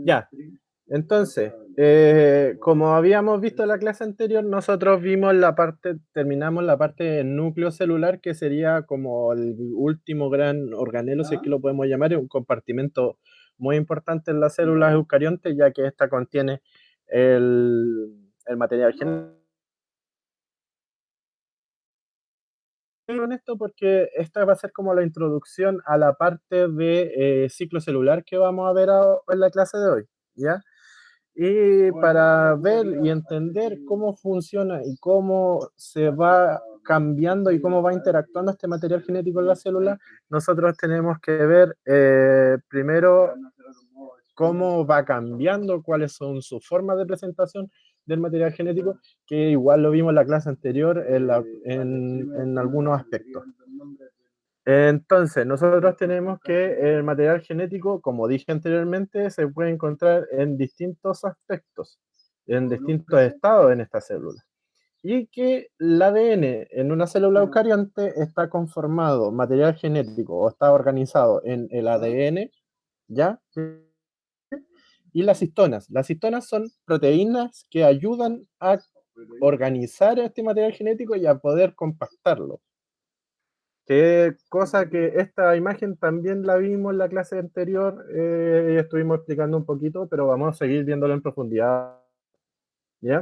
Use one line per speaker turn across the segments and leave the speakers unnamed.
Ya, entonces, como habíamos visto en la clase anterior, nosotros vimos terminamos la parte del núcleo celular, que sería como el último gran organelo, si es que lo podemos llamar, es un compartimento muy importante en las células eucariontes, ya que esta contiene el material genético. En esto porque esta va a ser como la introducción a la parte de ciclo celular que vamos a ver en la clase de hoy, ¿ya? Y para ver y entender cómo funciona y cómo se va cambiando y cómo va interactuando este material genético en la célula, nosotros tenemos que ver primero cómo va cambiando, cuáles son sus formas de presentación del material genético, que igual lo vimos en la clase anterior en algunos aspectos. Entonces, nosotros tenemos que el material genético, como dije anteriormente, se puede encontrar en distintos aspectos, en distintos estados en esta célula. Y que el ADN en una célula eucarionte está conformado, material genético, o está organizado en el ADN, ¿ya? Y las histonas. Las histonas son proteínas que ayudan a organizar este material genético y a poder compactarlo. Que cosa que esta imagen también la vimos en la clase anterior y estuvimos explicando un poquito, pero vamos a seguir viéndolo en profundidad, ¿ya?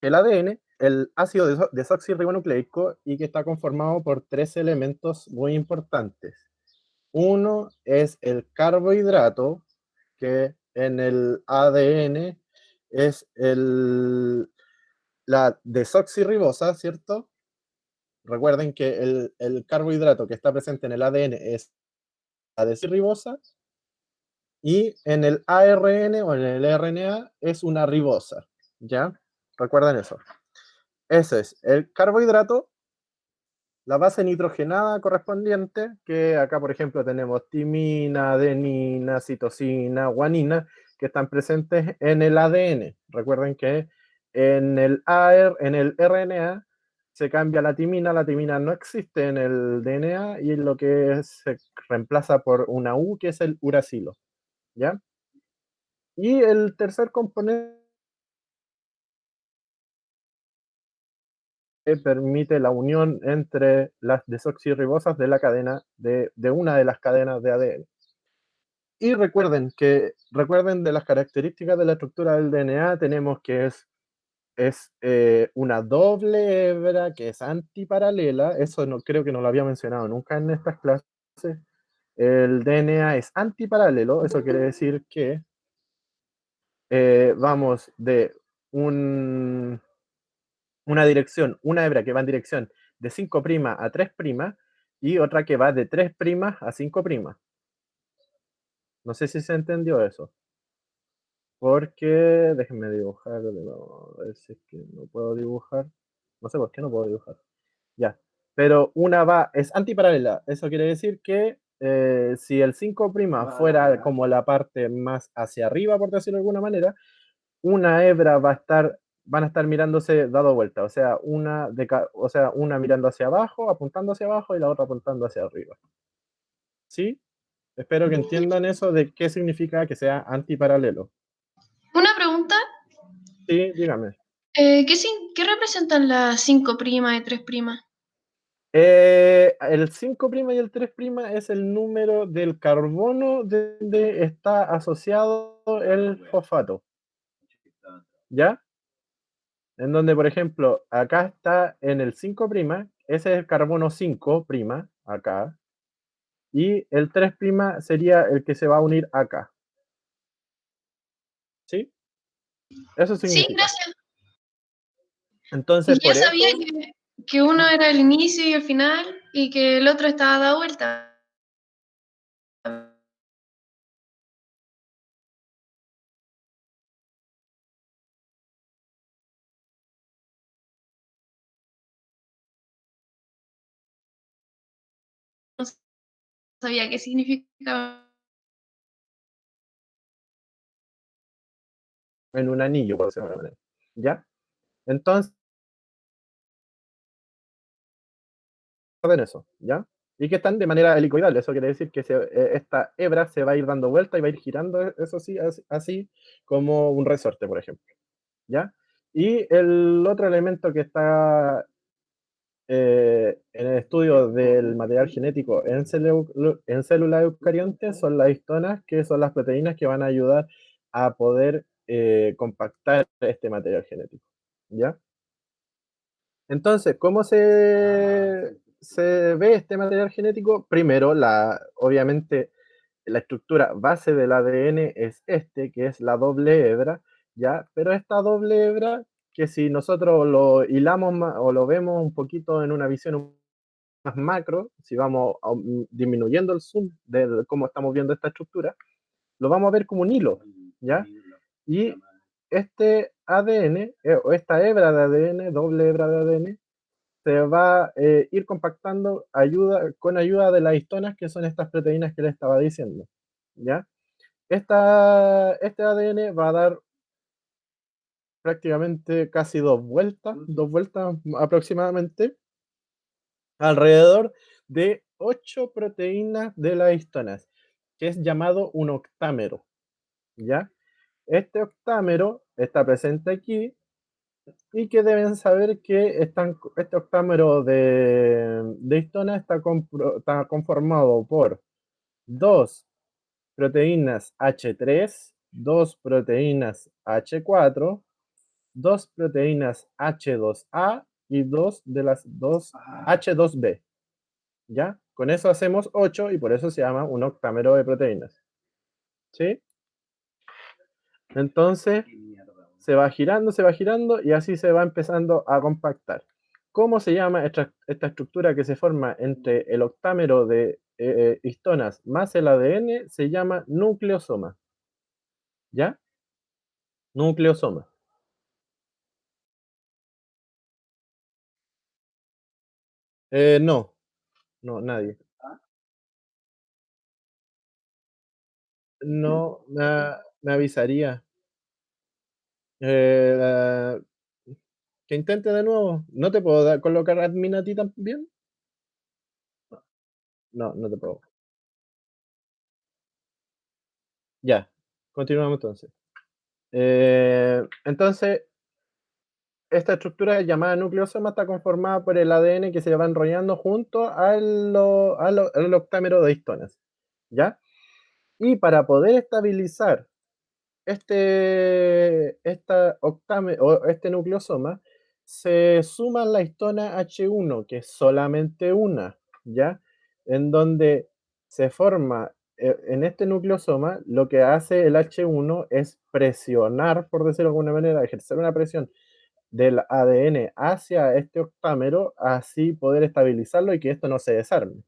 El ADN, el ácido desoxirribonucleico, y que está conformado por tres elementos muy importantes. Uno es el carbohidrato, que en el ADN es la desoxirribosa, ¿cierto? Recuerden que el carbohidrato que está presente en el ADN es la desoxirribosa, y en el ARN o en el RNA es una ribosa, ¿ya? Recuerden eso. Ese es el carbohidrato, la base nitrogenada correspondiente, que acá, por ejemplo, tenemos timina, adenina, citosina, guanina, que están presentes en el ADN. Recuerden que en el RNA se cambia la timina no existe en el DNA y lo que se reemplaza por una U, que es el uracilo, ¿ya? Y el tercer componente permite la unión entre las desoxirribosas de la cadena de una de las cadenas de ADN. Y recuerden de las características de la estructura del DNA, tenemos que es una doble hebra que es antiparalela, eso no, creo que no lo había mencionado nunca en estas clases. El DNA es antiparalelo, eso quiere decir que vamos de una dirección, una hebra que va en dirección de 5' a 3' y otra que va de 3' a 5'. No sé si se entendió eso. Porque, déjenme dibujar, a ver si es que no puedo dibujar. No sé por qué no puedo dibujar. Ya. Pero es antiparalela. Eso quiere decir que si el 5' fuera como la parte más hacia arriba, por decirlo de alguna manera, una hebra van a estar mirándose dado vuelta, o sea, una mirando hacia abajo, apuntando hacia abajo y la otra apuntando hacia arriba. ¿Sí? Espero que entiendan eso de qué significa que sea antiparalelo.
Una pregunta,
Sí, dígame.
¿qué representan las 5' y 3'?
El 5' y el 3' es el número del carbono donde está asociado el fosfato. ¿Ya? En donde, por ejemplo, acá está en el 5', ese es el carbono 5', acá, y el 3' sería el que se va a unir acá. ¿Sí? Eso
Sí,
significa.
gracias.
Entonces,
Y yo
por
sabía
eso,
que uno era el inicio y el final y que el otro estaba dado vuelta. No sabía qué significaba.
en un anillo, por decirlo de alguna manera. ¿Ya? Entonces, en eso, ¿ya? y que están de manera helicoidal. Eso quiere decir que esta hebra se va a ir dando vuelta y va a ir girando, eso sí, así como un resorte, por ejemplo. ¿Ya? Y el otro elemento que está en el estudio del material genético en células eucariontes son las histonas, que son las proteínas que van a ayudar a poder compactar este material genético. ¿Ya? Entonces, ¿cómo se ve este material genético? Primero, obviamente, la estructura base del ADN es que es la doble hebra, ¿ya? Pero esta doble hebra, que si nosotros lo hilamos o lo vemos un poquito en una visión más macro, si vamos disminuyendo el zoom de cómo estamos viendo esta estructura, lo vamos a ver como un hilo, ¿ya? Y este ADN, o esta hebra de ADN, doble hebra de ADN, se va a ir compactando con ayuda de las histonas, que son estas proteínas que le estaba diciendo, ¿ya? Este ADN va a dar prácticamente casi dos vueltas aproximadamente, alrededor de 8 proteínas de las histonas, que es llamado un octámero, ¿ya? Este octámero está presente aquí y que deben saber que este octámero de histona está conformado por dos proteínas H3, dos proteínas H4, dos proteínas H2A y dos de las dos H2B. ¿Ya? Con eso hacemos 8 y por eso se llama un octámero de proteínas. ¿Sí? Entonces, se va girando y así se va empezando a compactar. ¿Cómo se llama esta estructura que se forma entre el octámero de histonas más el ADN? Se llama nucleosoma. ¿Ya? Nucleosoma. No, no, nadie. No, me avisaría. Eh, que intente de nuevo. ¿No te puedo colocar admin a ti también? No, no te puedo. Ya, continuamos entonces. Entonces, esta estructura llamada nucleosoma está conformada por el ADN que se va enrollando junto al octámero de histonas, ¿ya? Y para poder estabilizar este nucleosoma, se suma la histona H1, que es solamente una, ¿ya? En donde se forma, en este nucleosoma, lo que hace el H1 es presionar, por decirlo de alguna manera, ejercer una presión del ADN hacia este octámero, así poder estabilizarlo y que esto no se desarme.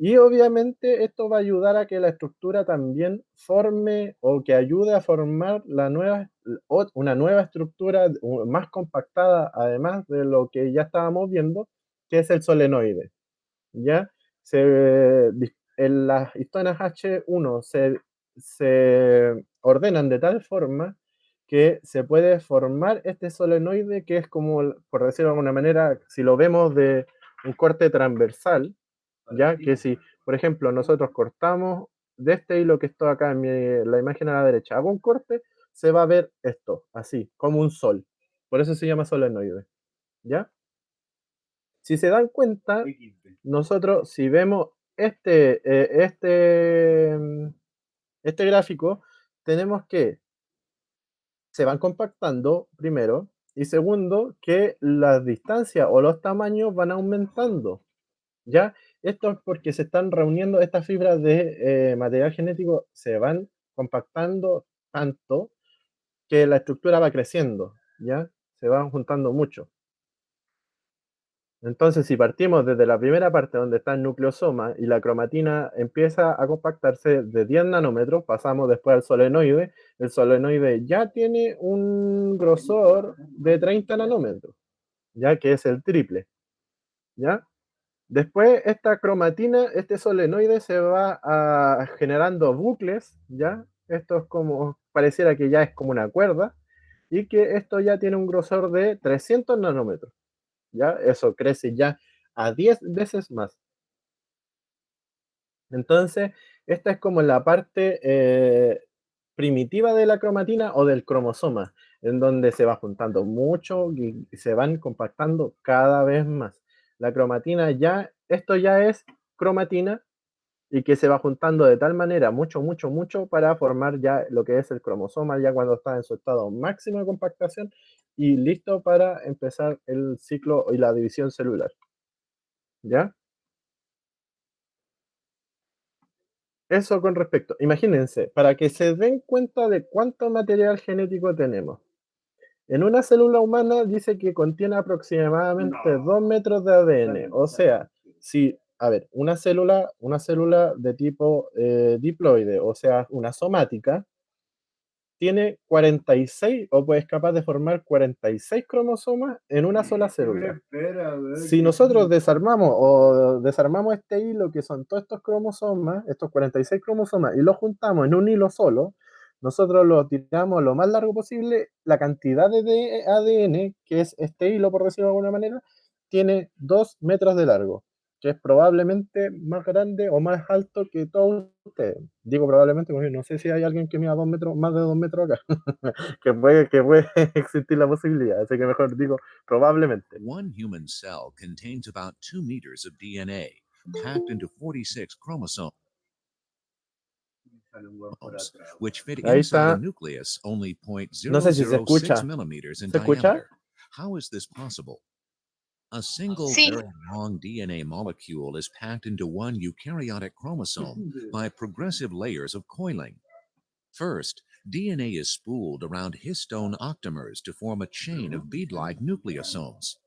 Y obviamente esto va a ayudar a que la estructura también forme o que ayude a formar una nueva estructura más compactada, además de lo que ya estábamos viendo, que es el solenoide. ¿Ya? En las histonas H1 se ordenan de tal forma que se puede formar este solenoide que es como, por decirlo de alguna manera, si lo vemos de un corte transversal, ya que si, por ejemplo, nosotros cortamos de este hilo que está acá en la imagen a la derecha, hago un corte, se va a ver esto, así, como un sol. Por eso se llama solenoide, ¿ya? Si se dan cuenta, nosotros si vemos este gráfico, tenemos que se van compactando primero y segundo que las distancias o los tamaños van aumentando. ¿Ya? Esto es porque se están reuniendo estas fibras de material genético, se van compactando tanto que la estructura va creciendo, ¿ya? Se van juntando mucho. Entonces, si partimos desde la primera parte donde está el nucleosoma y la cromatina empieza a compactarse de 10 nanómetros, pasamos después al solenoide. El solenoide ya tiene un grosor de 30 nanómetros, ya que es el triple, ¿ya? Después, esta cromatina, este solenoide se va generando bucles, ¿ya? Esto es como, pareciera que ya es como una cuerda, y que esto ya tiene un grosor de 300 nanómetros, ¿ya? Eso crece ya a 10 veces más. Entonces, esta es como la parte primitiva de la cromatina o del cromosoma, en donde se va juntando mucho y se van compactando cada vez más. La cromatina ya, esto ya es cromatina y que se va juntando de tal manera mucho, mucho, mucho para formar ya lo que es el cromosoma, ya cuando está en su estado máximo de compactación y listo para empezar el ciclo y la división celular. ¿Ya? Eso con respecto. Imagínense, para que se den cuenta de cuánto material genético tenemos. En una célula humana dice que contiene aproximadamente 2 metros de ADN. O sea, si, a ver, una célula de tipo diploide, o sea, una somática, tiene 46 o pues es capaz de formar 46 cromosomas en una sola célula. Si nosotros desarmamos este hilo que son todos estos cromosomas, estos 46 cromosomas, y los juntamos en un hilo solo, nosotros lo tiramos lo más largo posible, la cantidad de ADN, que es este hilo, por decirlo de alguna manera, tiene 2 metros de largo, que es probablemente más grande o más alto que todos ustedes. Digo probablemente porque no sé si hay alguien que mida 2 metros, más de 2 metros acá, que puede existir la posibilidad, así que mejor digo probablemente.
One human cell contains about 2 meters of DNA, packed into 46 chromosomes, which fit
Ahí
inside a
está.
nucleus only
No sé si se
0.006
escucha.
millimeters in
¿Se escucha?
diameter. How is this possible? A single
Sí,
very long DNA molecule is packed into one eukaryotic chromosome by progressive layers of coiling. First, DNA is spooled around histone octamers to form a chain of bead-like nucleosomes.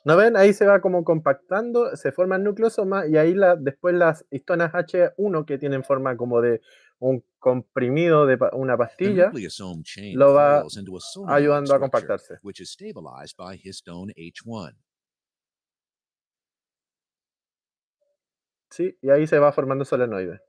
¿No ven? Ahí se va como compactando, se forman nucleosomas y ahí después las histonas H1 que tienen forma como de un comprimido de una
The
pastilla,
nucleosome chain
lo va
coils into a solenoid
ayudando a
structure,
compactarse.
which is stabilized by histone H1.
¿Sí? Y ahí se va formando solenoide.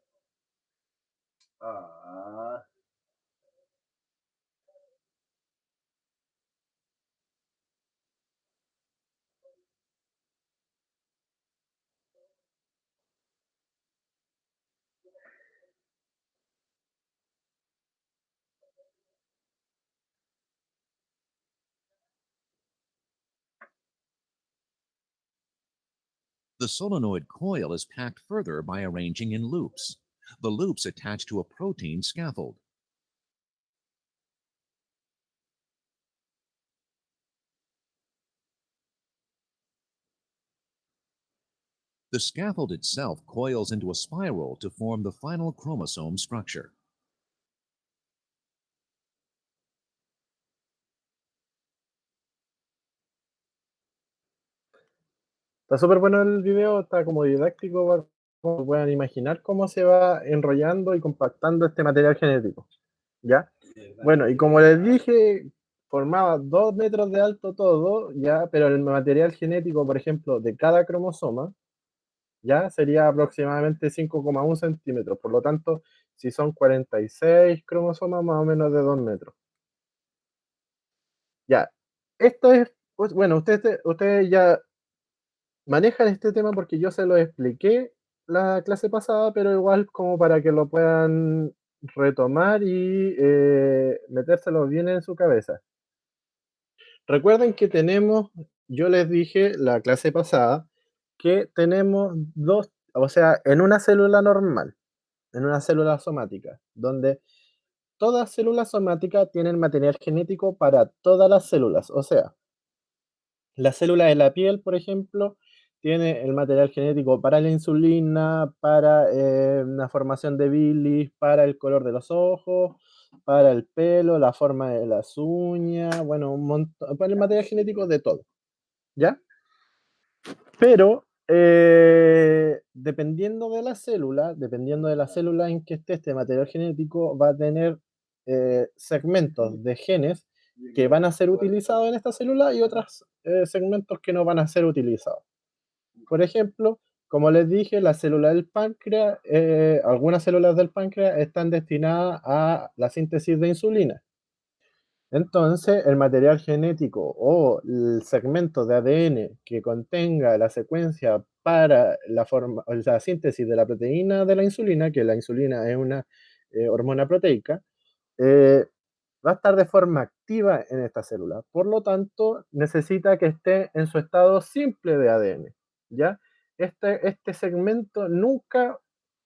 The solenoid coil is packed further by arranging in loops. The loops attach to a protein scaffold. The scaffold itself coils into a spiral to form the final chromosome structure.
Está súper bueno el video, está como didáctico para que puedan imaginar cómo se va enrollando y compactando este material genético. ¿Ya? Bueno, y como les dije, formaba 2 metros de alto todo, ¿ya? Pero el material genético, por ejemplo, de cada cromosoma, ¿ya? Sería aproximadamente 5,1 centímetros. Por lo tanto, si son 46 cromosomas, más o menos de 2 metros. Ya, esto es, pues, bueno, ustedes ya manejan este tema porque yo se lo expliqué la clase pasada, pero igual como para que lo puedan retomar y metérselo bien en su cabeza. Recuerden que tenemos, yo les dije la clase pasada, que tenemos dos, o sea, en una célula normal, en una célula somática, donde todas células somáticas tienen material genético para todas las células. O sea, la célula de la piel, por ejemplo, tiene el material genético para la insulina, para la formación de bilis, para el color de los ojos, para el pelo, la forma de las uñas, bueno, un montón, para el material genético de todo, ¿ya? Pero dependiendo de la célula en que esté este material genético, va a tener segmentos de genes que van a ser utilizados en esta célula y otros segmentos que no van a ser utilizados. Por ejemplo, como les dije, la célula del páncreas, algunas células del páncreas están destinadas a la síntesis de insulina. Entonces, el material genético o el segmento de ADN que contenga la secuencia para la síntesis de la proteína de la insulina, que la insulina es una hormona proteica, eh, va a estar de forma activa en esta célula. Por lo tanto, necesita que esté en su estado simple de ADN. ¿Ya? Este segmento nunca,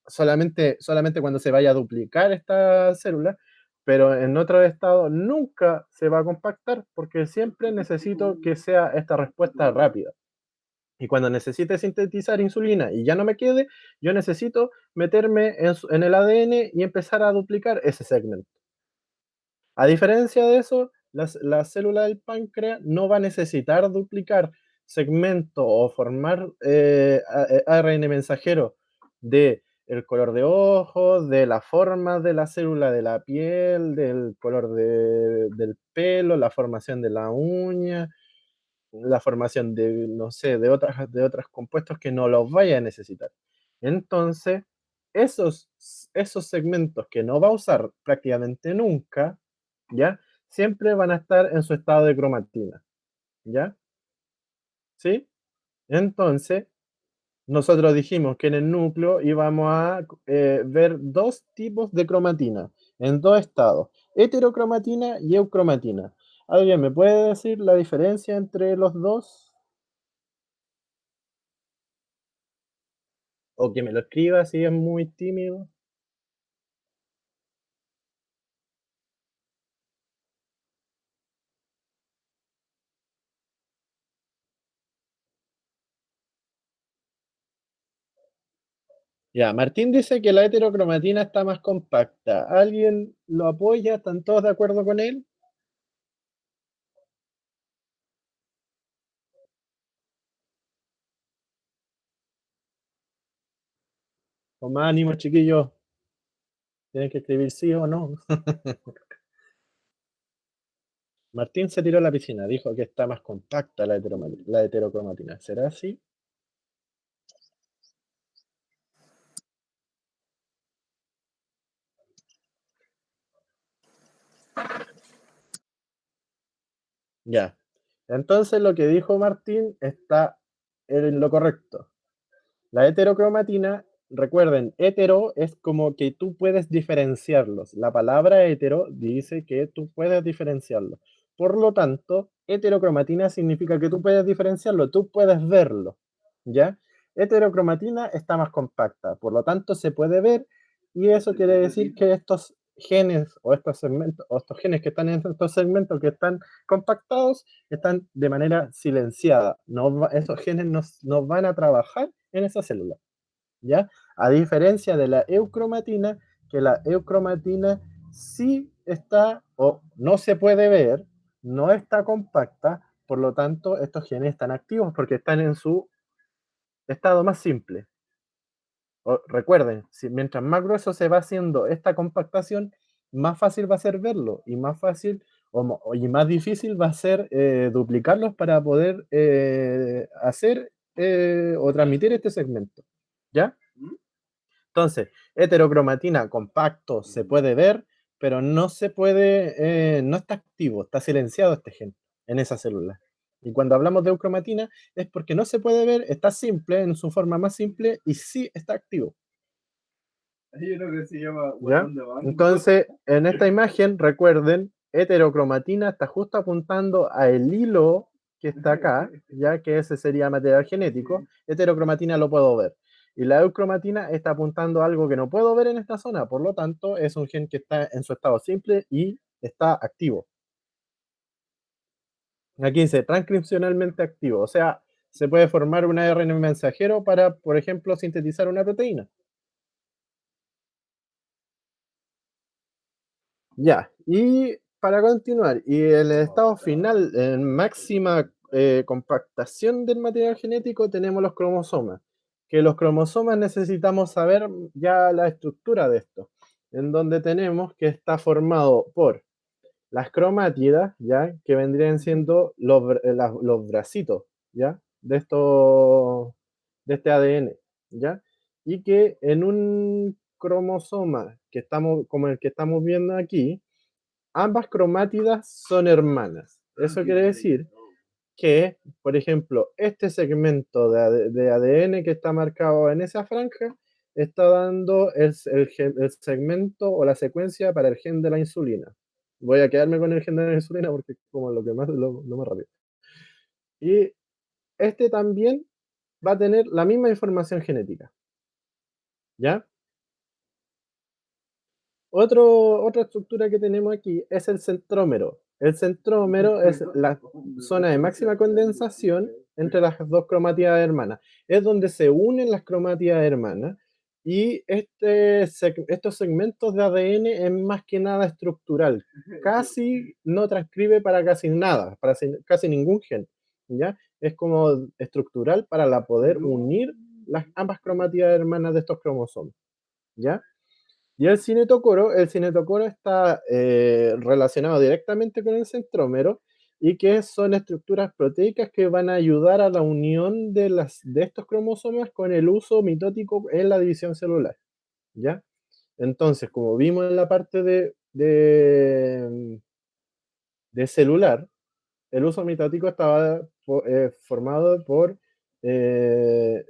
solamente cuando se vaya a duplicar esta célula, pero en otro estado nunca se va a compactar porque siempre necesito que sea esta respuesta rápida. Y cuando necesite sintetizar insulina y ya no me quede, yo necesito meterme en el ADN y empezar a duplicar ese segmento. A diferencia de eso, la célula del páncreas no va a necesitar duplicar segmento o formar ARN mensajero de el color de ojos, de la forma de la célula de la piel, del color del pelo, la formación de la uña, la formación de, no sé, de otros compuestos que no los vaya a necesitar. Entonces, esos segmentos que no va a usar prácticamente nunca, ¿ya? Siempre van a estar en su estado de cromatina, ¿ya? ¿Sí? Entonces, nosotros dijimos que en el núcleo íbamos a ver dos tipos de cromatina, en dos estados, heterocromatina y eucromatina. ¿Alguien me puede decir la diferencia entre los dos? O que me lo escriba si es muy tímido. Ya, Martín dice que la heterocromatina está más compacta. ¿Alguien lo apoya? ¿Están todos de acuerdo con él? Con más ánimo, chiquillos. Tienen que escribir sí o no. Martín se tiró a la piscina. Dijo que está más compacta la heterocromatina. ¿Será así? Ya. Entonces lo que dijo Martín está en lo correcto. La heterocromatina, recuerden, hetero es como que tú puedes diferenciarlos. La palabra hetero dice que tú puedes diferenciarlos. Por lo tanto, heterocromatina significa que tú puedes diferenciarlo, tú puedes verlo, ¿ya? Heterocromatina está más compacta, por lo tanto se puede ver y eso quiere decir que estos genes o estos segmentos o estos genes que están en estos segmentos que están compactados están de manera silenciada. Esos genes no van a trabajar en esa célula, ¿ya? A diferencia de la eucromatina, que la eucromatina sí está o no se puede ver, no está compacta, por lo tanto estos genes están activos porque están en su estado más simple. Recuerden, mientras más grueso se va haciendo esta compactación, más fácil va a ser verlo y más fácil y más difícil va a ser duplicarlos para poder hacer o transmitir este segmento. ¿Ya? Entonces, heterocromatina compacto se puede ver, pero no se puede, no está activo, está silenciado este gen en esa célula. Y cuando hablamos de eucromatina es porque no se puede ver, está simple, en su forma más simple, y sí está activo. Hay uno que se llama botón de mando. Entonces, en esta imagen, recuerden, heterocromatina está justo apuntando al hilo que está acá, ya que ese sería material genético. Heterocromatina lo puedo ver. Y la eucromatina está apuntando a algo que no puedo ver en esta zona, por lo tanto, es un gen que está en su estado simple y está activo. Aquí dice transcripcionalmente activo, o sea, se puede formar un ARN mensajero para, por ejemplo, sintetizar una proteína. Ya, y para continuar, y el estado final, en máxima compactación del material genético, tenemos los cromosomas. Que los cromosomas necesitamos saber ya la estructura de esto, en donde tenemos que está formado por las cromátidas, ¿ya? Que vendrían siendo los bracitos, ¿ya? De este ADN, ¿ya? Y que en un cromosoma que estamos, como el que estamos viendo aquí, ambas cromátidas son hermanas. Eso quiere decir que, por ejemplo, este segmento de ADN que está marcado en esa franja está dando el segmento o la secuencia para el gen de la insulina. Voy a quedarme con el gen de la insulina porque es como lo más rápido. Y este también va a tener la misma información genética. ¿Ya? Otra estructura que tenemos aquí es el centrómero. El centrómero es la zona de máxima condensación entre las dos cromátidas hermanas. Es donde se unen las cromátidas hermanas y estos segmentos de ADN es más que nada estructural. Casi no transcribe para casi nada, para casi ningún gen. ¿Ya? Es como estructural para poder unir ambas cromátidas hermanas de estos cromosomas. ¿Ya? Y el cinetocoro está relacionado directamente con el centrómero y que son estructuras proteicas que van a ayudar a la unión de estos cromosomas con el uso mitótico en la división celular. ¿Ya? Entonces, como vimos en la parte de celular, el uso mitótico estaba formado por o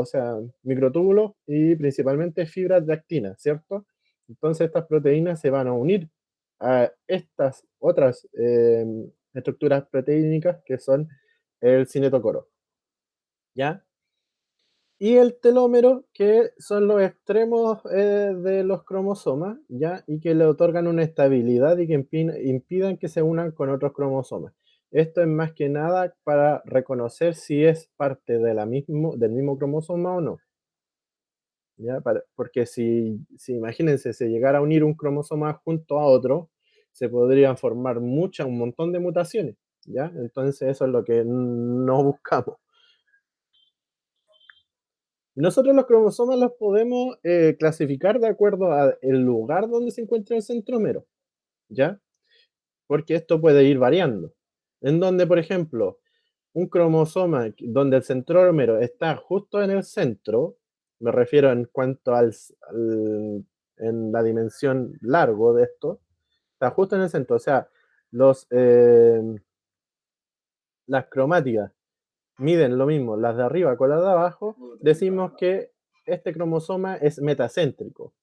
sea, microtúbulos y principalmente fibras de actina, ¿cierto? Entonces estas proteínas se van a unir a estas otras estructuras proteínicas que son el cinetocoro, ¿ya? Y el telómero, que son los extremos de los cromosomas, ¿ya? Y que le otorgan una estabilidad y que impidan que se unan con otros cromosomas. Esto es más que nada para reconocer si es parte del mismo cromosoma o no. ¿Ya? Porque si imagínense, se llegara a unir un cromosoma junto a otro, se podrían formar un montón de mutaciones, ¿ya? Entonces eso es lo que no buscamos. Nosotros los cromosomas los podemos clasificar de acuerdo al lugar donde se encuentra el centrómero, ¿ya? Porque esto puede ir variando. En donde, por ejemplo, un cromosoma donde el centrómero está justo en el centro, me refiero en cuanto en la dimensión largo de esto, está justo en el centro, o sea, las cromátidas miden lo mismo las de arriba con las de abajo, decimos que este cromosoma es metacéntrico.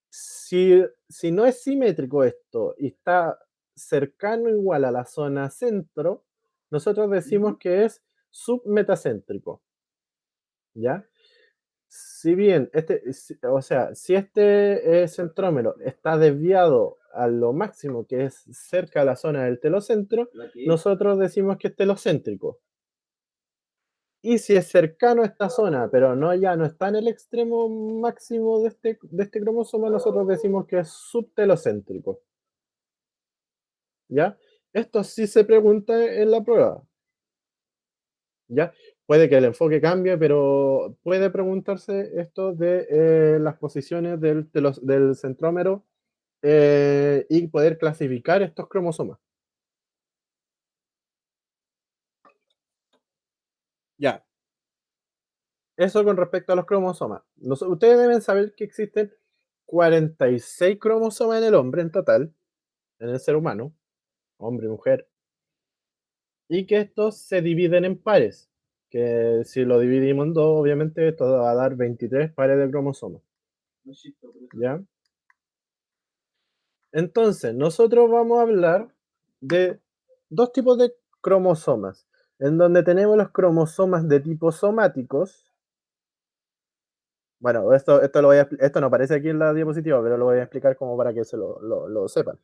Si no es simétrico esto y está cercano igual a la zona centro, nosotros decimos que es submetacéntrico. ¿Ya? Si bien si este centrómero está desviado a lo máximo que es cerca a la zona del telocentro, nosotros decimos que es telocéntrico. Y si es cercano a esta zona, pero ya no está en el extremo máximo de este cromosoma, nosotros decimos que es subtelocéntrico. ¿Ya? Esto sí se pregunta en la prueba. ¿Ya? Puede que el enfoque cambie, pero puede preguntarse esto de las posiciones del centrómero y poder clasificar estos cromosomas. Ya. Eso con respecto a los cromosomas. Ustedes deben saber que existen 46 cromosomas en el hombre en total, en el ser humano, hombre y mujer, y que estos se dividen en pares, que si lo dividimos en dos, obviamente esto va a dar 23 pares de cromosomas. ¿Ya? Entonces, nosotros vamos a hablar de dos tipos de cromosomas, en donde tenemos los cromosomas de tipo somáticos. Bueno, esto no aparece aquí en la diapositiva, pero lo voy a explicar como para que lo sepan.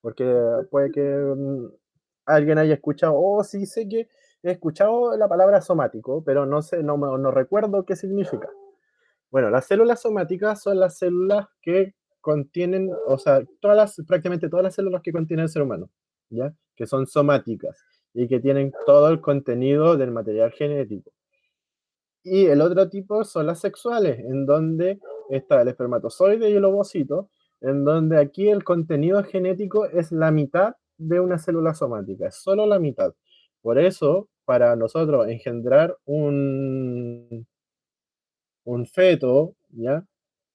Porque puede que alguien haya escuchado, sí sé que he escuchado la palabra somático, pero no sé, no recuerdo qué significa. Bueno, las células somáticas son las células que contienen, o sea, prácticamente todas las células que contiene el ser humano, ¿ya? Que son somáticas y que tienen todo el contenido del material genético. Y el otro tipo son las sexuales, en donde está el espermatozoide y el ovocito, en donde aquí el contenido genético es la mitad de una célula somática, es solo la mitad. Por eso, para nosotros engendrar un feto, ¿ya?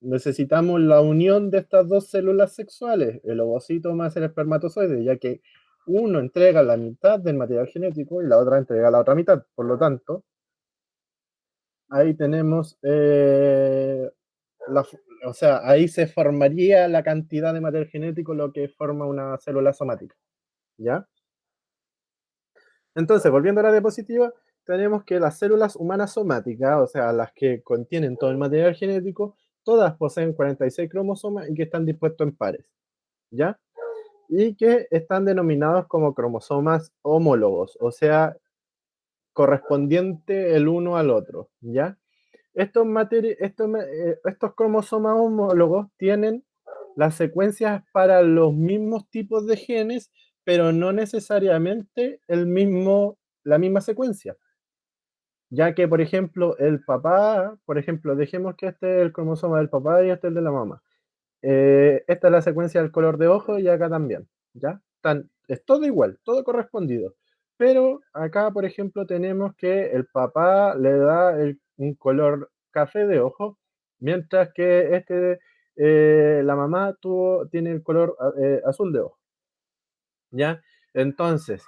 necesitamos la unión de estas dos células sexuales, el ovocito más el espermatozoide, ya que uno entrega la mitad del material genético y la otra entrega la otra mitad. Por lo tanto, ahí tenemos, o sea, ahí se formaría la cantidad de material genético, lo que forma una célula somática, ¿ya? Entonces, volviendo a la diapositiva, tenemos que las células humanas somáticas, o sea, las que contienen todo el material genético, todas poseen 46 cromosomas y que están dispuestos en pares, ¿ya? Y que están denominados como cromosomas homólogos, o sea, correspondiente el uno al otro, ¿ya? Estos cromosomas homólogos tienen las secuencias para los mismos tipos de genes, pero no necesariamente la misma secuencia. Ya que, por ejemplo, el papá, por ejemplo, dejemos que este es el cromosoma del papá y este es el de la mamá. Esta es la secuencia del color de ojo y acá también, ¿ya? Es todo igual, todo correspondido. Pero acá, por ejemplo, tenemos que el papá le da un color café de ojo, mientras que la mamá tiene el color azul de ojo, ¿ya? Entonces,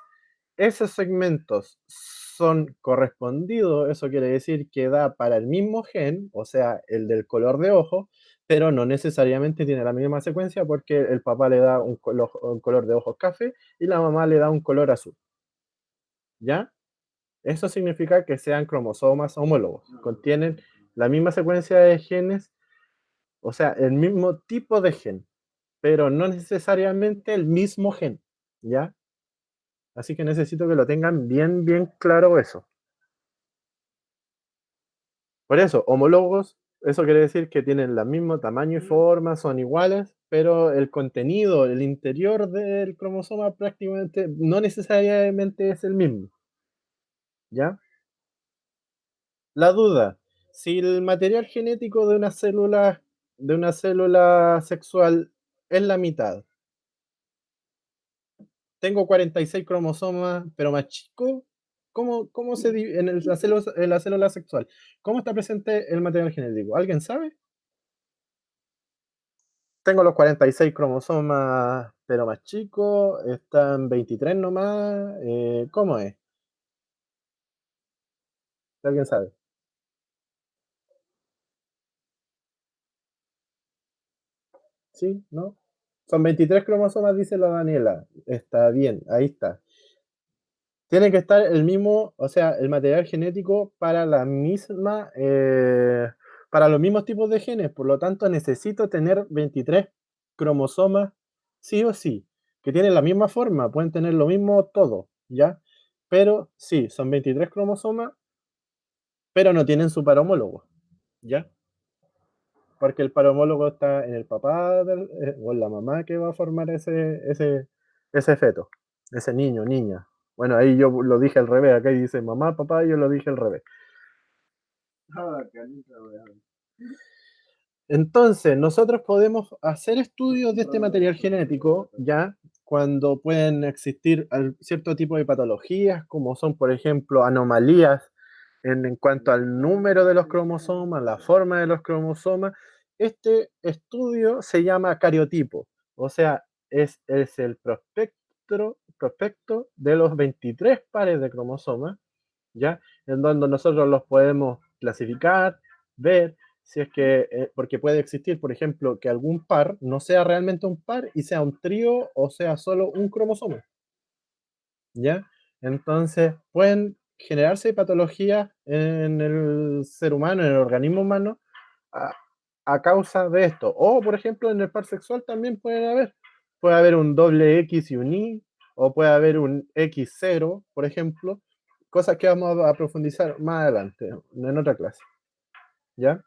esos segmentos son correspondidos, eso quiere decir que da para el mismo gen, o sea, el del color de ojo, pero no necesariamente tiene la misma secuencia porque el papá le da un color de ojos café y la mamá le da un color azul. ¿Ya? Eso significa que sean cromosomas homólogos, contienen la misma secuencia de genes, o sea, el mismo tipo de gen, pero no necesariamente el mismo gen. ¿Ya? Así que necesito que lo tengan bien, bien claro eso. Por eso, homólogos, eso quiere decir que tienen el mismo tamaño y forma, son iguales, pero el contenido, el interior del cromosoma prácticamente no necesariamente es el mismo. ¿Ya? La duda, si el material genético de una célula sexual es la mitad, tengo 46 cromosomas, pero más chico, ¿cómo se divide en la célula sexual? ¿Cómo está presente el material genético? ¿Alguien sabe? Tengo los 46 cromosomas, pero más chicos, están 23 nomás. ¿Cómo es? ¿Alguien sabe? ¿Sí? ¿No? Son 23 cromosomas, dice la Daniela. Está bien, ahí está. Tiene que estar el mismo, o sea, el material genético para los mismos tipos de genes. Por lo tanto, necesito tener 23 cromosomas, sí o sí, que tienen la misma forma, pueden tener lo mismo todo, ¿ya? Pero sí, son 23 cromosomas, pero no tienen su par homólogo, ¿ya? Porque el par homólogo está en el papá o en la mamá que va a formar ese feto, ese niño, niña. Bueno, ahí yo lo dije al revés, acá dice mamá, papá, yo lo dije al revés. Entonces, nosotros podemos hacer estudios de este material genético, ¿ya? Cuando pueden existir cierto tipo de patologías, como son, por ejemplo, anomalías en cuanto al número de los cromosomas, la forma de los cromosomas. Este estudio se llama cariotipo, o sea, es el prospecto de los 23 pares de cromosomas, ¿ya? En donde nosotros los podemos clasificar, ver si es que, porque puede existir, por ejemplo, que algún par no sea realmente un par y sea un trío o sea solo un cromosoma, ¿ya? Entonces, pueden generarse patologías en el ser humano, en el organismo humano, a, a causa de esto. O, por ejemplo, en el par sexual también puede haber un doble X y un Y, o puede haber un X0, por ejemplo, cosas que vamos a profundizar más adelante, en otra clase, ¿ya?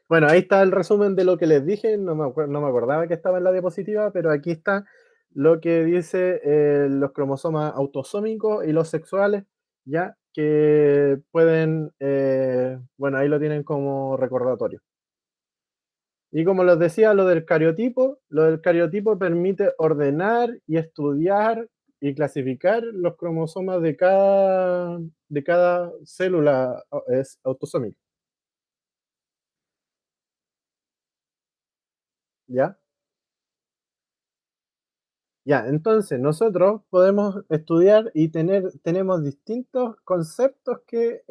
Bueno, ahí está el resumen de lo que les dije, no me acordaba que estaba en la diapositiva, pero aquí está lo que dice los cromosomas autosómicos y los sexuales, ya que pueden, bueno, ahí lo tienen como recordatorio. Y como les decía, lo del cariotipo permite ordenar y estudiar y clasificar los cromosomas de cada célula es autosómica. ¿Ya? Ya, entonces nosotros podemos estudiar y tenemos distintos conceptos que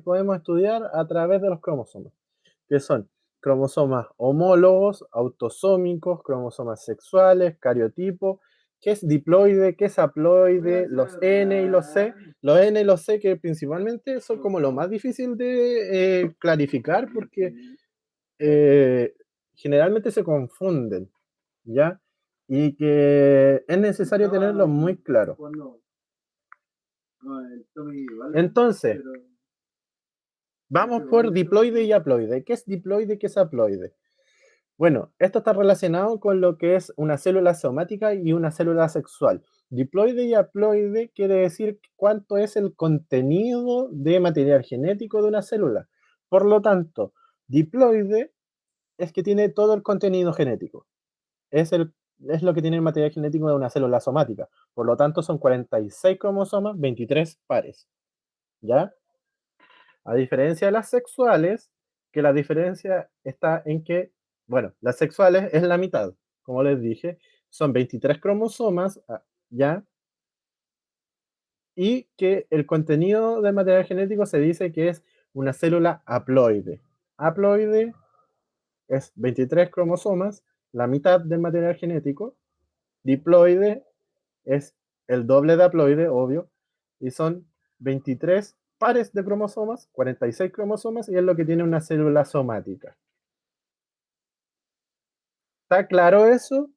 podemos estudiar a través de los cromosomas, que son cromosomas homólogos, autosómicos, cromosomas sexuales, cariotipos, qué es diploide, qué es haploide, los N y los C. Los N y los C que principalmente son como lo más difícil de clarificar porque eh, generalmente se confunden, ¿ya? Y que es necesario tenerlo muy claro. Entonces, vamos por diploide y haploide. ¿Qué es diploide y qué es haploide? Bueno, esto está relacionado con lo que es una célula somática y una célula sexual. Diploide y haploide quiere decir cuánto es el contenido de material genético de una célula. Por lo tanto, diploide es que tiene todo el contenido genético. Es lo que tiene el material genético de una célula somática. Por lo tanto, son 46 cromosomas, 23 pares. ¿Ya? A diferencia de las sexuales, que la diferencia está en que, bueno, las sexuales es la mitad, como les dije, son 23 cromosomas, ¿ya? Y que el contenido del material genético se dice que es una célula haploide. Haploide es 23 cromosomas, la mitad del material genético. Diploide es el doble de haploide, obvio, y son 23 pares de cromosomas, 46 cromosomas, y es lo que tiene una célula somática. ¿Está claro eso?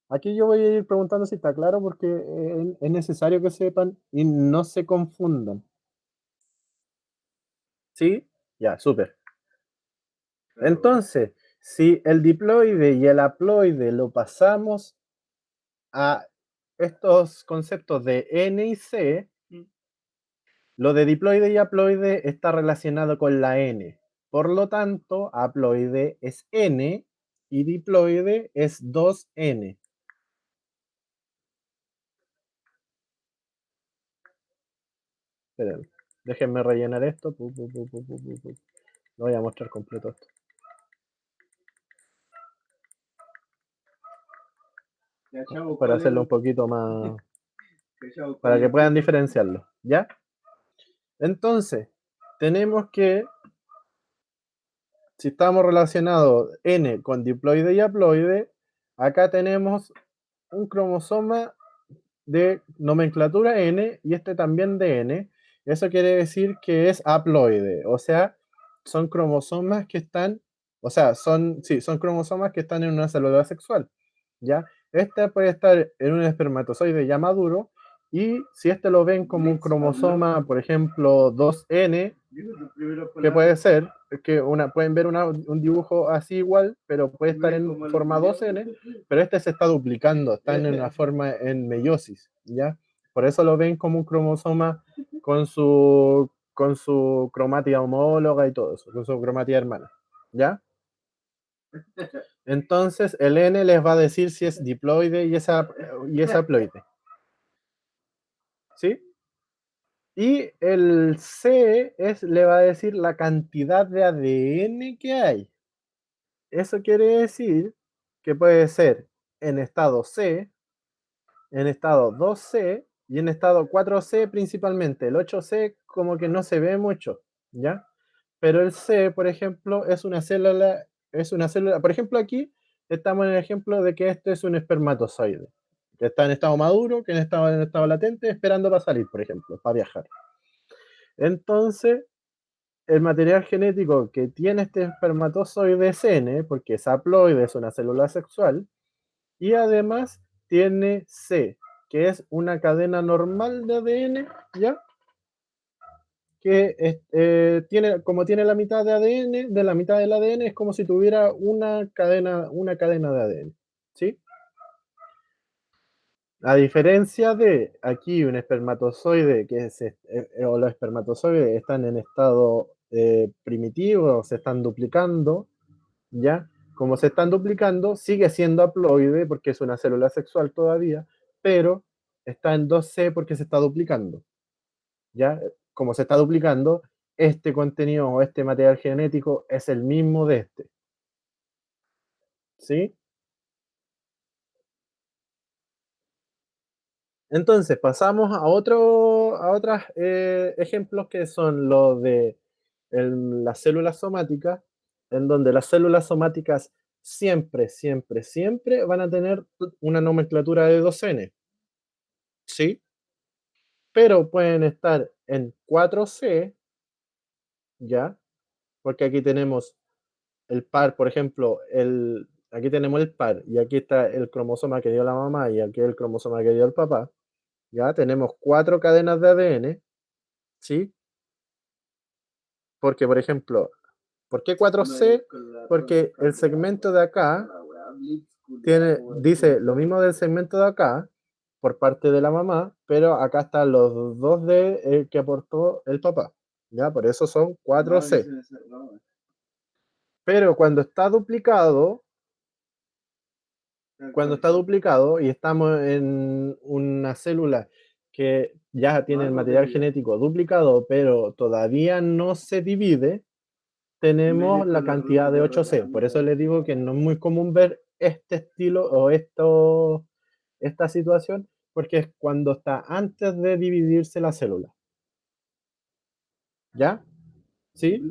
Aquí yo voy a ir preguntando si está claro porque es necesario que sepan y no se confundan. ¿Sí? Ya, súper. Entonces, si el diploide y el haploide lo pasamos a estos conceptos de N y C, lo de diploide y haploide está relacionado con la N. Por lo tanto, haploide es N y diploide es 2N. Esperen, déjenme rellenar esto. Lo voy a mostrar completo esto. Para hacerlo un poquito más... para que puedan diferenciarlo. ¿Ya? Entonces, tenemos que... si estamos relacionados N con diploide y haploide, acá tenemos un cromosoma de nomenclatura N y este también de N. Eso quiere decir que es haploide, o sea, son cromosomas que están, o sea, son cromosomas que están en una célula sexual, ¿ya? Este puede estar en un espermatozoide ya maduro y si este lo ven como un cromosoma, por ejemplo, 2N, que puede ser, es que pueden ver un dibujo así igual, pero puede estar en forma 2N, pero este se está duplicando, está en una forma en meiosis, ¿ya? Por eso lo ven como un cromosoma con su cromatida homóloga y todo eso, con su cromatida hermana, ¿ya? Entonces el N les va a decir si es diploide y es haploide, ¿sí? Y el C le va a decir la cantidad de ADN que hay. Eso quiere decir que puede ser en estado C, en estado 2C y en estado 4C principalmente. El 8C como que no se ve mucho, ¿ya? Pero el C, por ejemplo, es una célula, por ejemplo, aquí estamos en el ejemplo de que esto es un espermatozoide, que está en estado maduro, que está en estado latente, esperando para salir, por ejemplo, para viajar. Entonces, el material genético que tiene este espermatozoide es N, porque es haploide, es una célula sexual, y además tiene C, que es una cadena normal de ADN, ¿ya? Que como tiene la mitad de ADN, de la mitad del ADN es como si tuviera una cadena de ADN, ¿sí? A diferencia de aquí un espermatozoide o los espermatozoides están en estado primitivo, se están duplicando, ¿ya? como se están duplicando, sigue siendo haploide porque es una célula sexual todavía, pero está en 2C porque se está duplicando. ¿Ya? Como se está duplicando, este contenido o este material genético es el mismo de este. ¿Sí? Entonces, pasamos a otros ejemplos que son los de las células somáticas, en donde las células somáticas siempre, siempre, siempre van a tener una nomenclatura de 2N, ¿sí? Pero pueden estar en 4C, ¿ya? Porque aquí tenemos el par, por ejemplo, aquí tenemos el par y aquí está el cromosoma que dio la mamá y aquí el cromosoma que dio el papá, ¿ya? Tenemos 4 cadenas de ADN, ¿sí? Porque, por ejemplo, ¿por qué 4C? Porque el segmento de acá dice lo mismo del segmento de acá, por parte de la mamá, pero acá están los dos de que aportó el papá, ¿ya? Por eso son 4C. Pero cuando está duplicado y estamos en una célula que ya tiene el material genético duplicado, pero todavía no se divide, tenemos la cantidad de 8C. Por eso les digo que no es muy común ver este estilo o esta situación, porque es cuando está antes de dividirse la célula. ¿Ya? ¿Sí?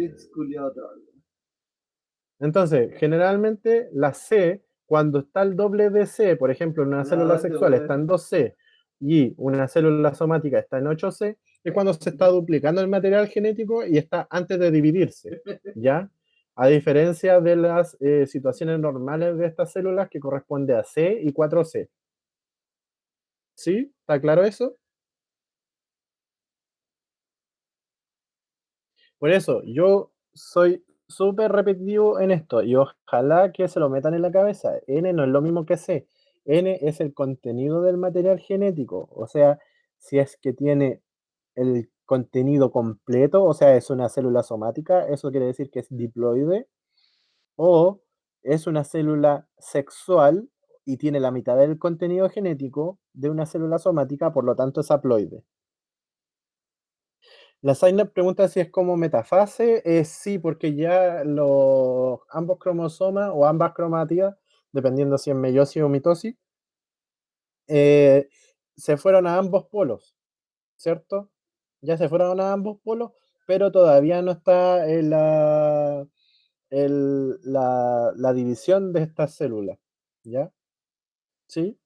Entonces, generalmente la C, cuando está el doble de C, por ejemplo, en una célula sexual está en 2C y una célula somática está en 8C, es cuando se está duplicando el material genético y está antes de dividirse, ¿ya? A diferencia de las situaciones normales de estas células que corresponde a C y 4C. ¿Sí? ¿Está claro eso? Por eso, yo soy súper repetitivo en esto y ojalá que se lo metan en la cabeza. N no es lo mismo que C. N es el contenido del material genético. O sea, si es que tiene el contenido completo, o sea, es una célula somática, eso quiere decir que es diploide, o es una célula sexual y tiene la mitad del contenido genético de una célula somática, por lo tanto es haploide. La Zainab pregunta si es como metafase. Sí, porque ya ambos cromosomas o ambas cromátidas, dependiendo si es meiosis o mitosis, eh, se fueron a ambos polos, ¿cierto? Ya se fueron a ambos polos, pero todavía no está en la división de estas células, ¿ya? ¿Sí?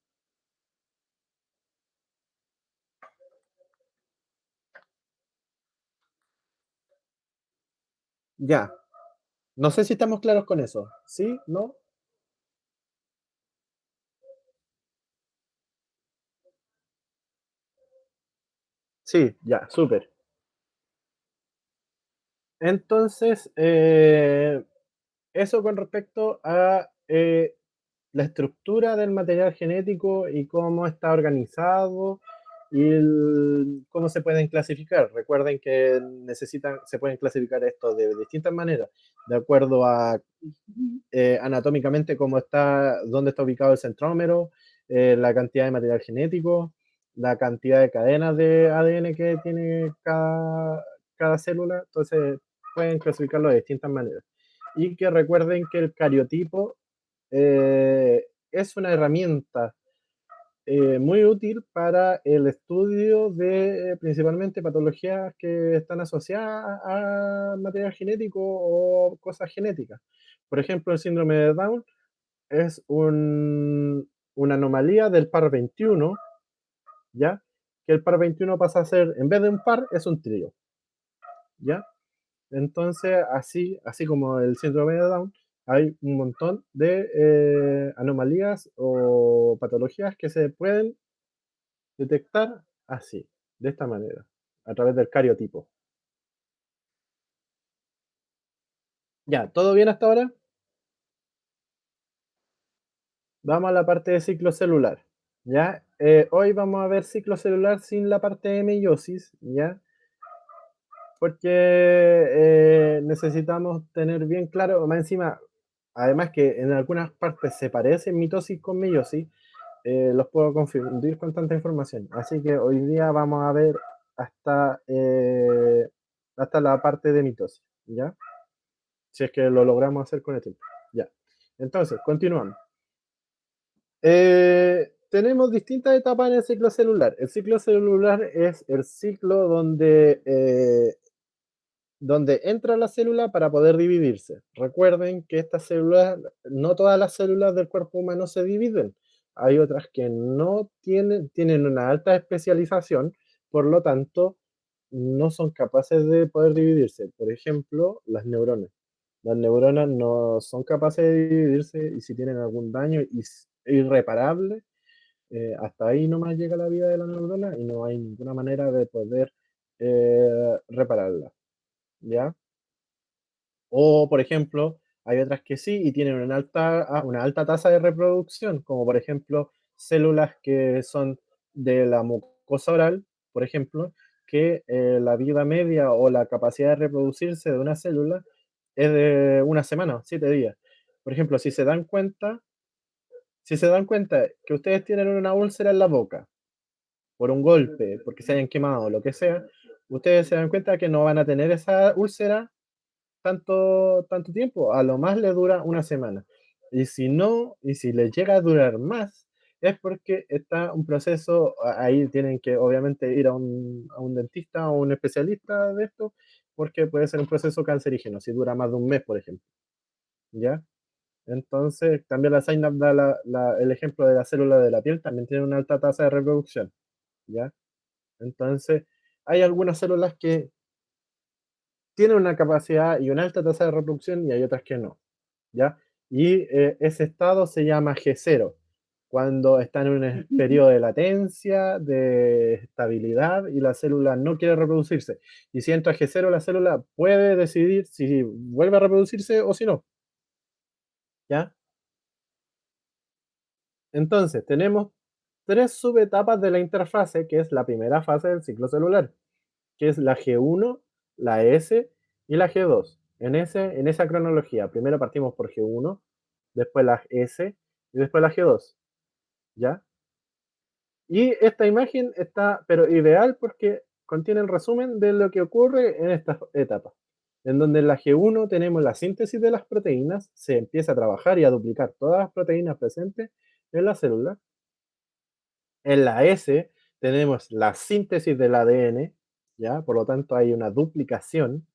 Ya. No sé si estamos claros con eso. ¿Sí? ¿No? Sí, ya, súper. Entonces, eso con respecto a la estructura del material genético y cómo está organizado y cómo se pueden clasificar. Recuerden que se pueden clasificar esto de distintas maneras, de acuerdo a anatómicamente dónde está ubicado el centrómero, la cantidad de material genético, la cantidad de cadenas de ADN que tiene cada célula. Entonces, pueden clasificarlo de distintas maneras. Y que recuerden que el cariotipo es una herramienta muy útil para el estudio de principalmente patologías que están asociadas a material genético o cosas genéticas. Por ejemplo, el síndrome de Down es una anomalía del par 21, ¿ya? Que el par 21 pasa a ser, en vez de un par, es un trío, ¿ya? Entonces, así como el síndrome de Down, hay un montón de anomalías o patologías que se pueden detectar así, de esta manera, a través del cariotipo. Ya, ¿todo bien hasta ahora? Vamos a la parte de ciclo celular. ¿Ya? Hoy vamos a ver ciclo celular sin la parte de meiosis, ¿ya? Porque necesitamos tener bien claro, más encima, además que en algunas partes se parece mitosis con meiosis, los puedo confundir con tanta información. Así que hoy día vamos a ver hasta, hasta la parte de mitosis, ¿ya? Si es que lo logramos hacer con el tiempo, ya. Entonces, continuamos. Tenemos distintas etapas en el ciclo celular. El ciclo celular es el ciclo donde entra la célula para poder dividirse. Recuerden que estas células, no todas las células del cuerpo humano se dividen. Hay otras que no tienen una alta especialización, por lo tanto, no son capaces de poder dividirse. Por ejemplo, las neuronas. Las neuronas no son capaces de dividirse y si tienen algún daño irreparable, hasta ahí nomás llega la vida de la neurona y no hay ninguna manera de poder repararla. ¿Ya? O, por ejemplo, hay otras que sí y tienen una alta tasa de reproducción, como por ejemplo células que son de la mucosa oral, por ejemplo, que la vida media o la capacidad de reproducirse de una célula es de una semana, 7 días. Por ejemplo, si se dan cuenta que ustedes tienen una úlcera en la boca por un golpe, porque se hayan quemado o lo que sea, ustedes se dan cuenta que no van a tener esa úlcera tanto tiempo, a lo más le dura una semana. Y si no, y si les llega a durar más, es porque está un proceso, ahí tienen que obviamente ir a un dentista o un especialista de esto, porque puede ser un proceso cancerígeno, si dura más de un mes, por ejemplo. ¿Ya? Entonces, también la Zainab da el ejemplo de la célula de la piel, también tiene una alta tasa de reproducción. ¿Ya? Entonces, hay algunas células que tienen una capacidad y una alta tasa de reproducción y hay otras que no. ¿Ya? Y ese estado se llama G0, cuando está en un periodo de latencia, de estabilidad y la célula no quiere reproducirse. Y si entra G0, la célula puede decidir si vuelve a reproducirse o si no. ¿Ya? Entonces, tenemos 3 subetapas de la interfase, que es la primera fase del ciclo celular, que es la G1, la S y la G2. En esa cronología, primero partimos por G1, después la S y después la G2. ¿Ya? Y esta imagen está, pero ideal porque contiene el resumen de lo que ocurre en estas etapas. En donde en la G1 tenemos la síntesis de las proteínas, se empieza a trabajar y a duplicar todas las proteínas presentes en la célula. En la S tenemos la síntesis del ADN, ¿ya? Por lo tanto hay una duplicación.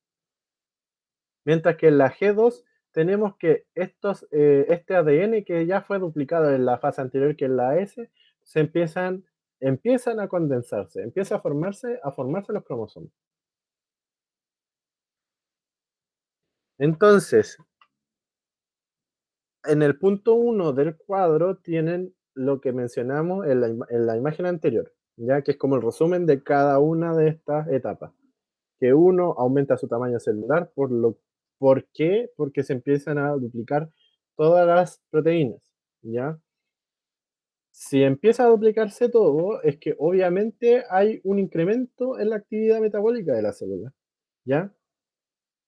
Mientras que en la G2 tenemos que este ADN que ya fue duplicado en la fase anterior que en la S, empiezan a condensarse, empieza a formarse los cromosomas. Entonces, en el punto 1 del cuadro tienen lo que mencionamos en la imagen anterior, ya que es como el resumen de cada una de estas etapas. Que uno aumenta su tamaño celular, ¿por qué? Porque se empiezan a duplicar todas las proteínas, ¿ya? Si empieza a duplicarse todo, es que obviamente hay un incremento en la actividad metabólica de la célula, ¿ya?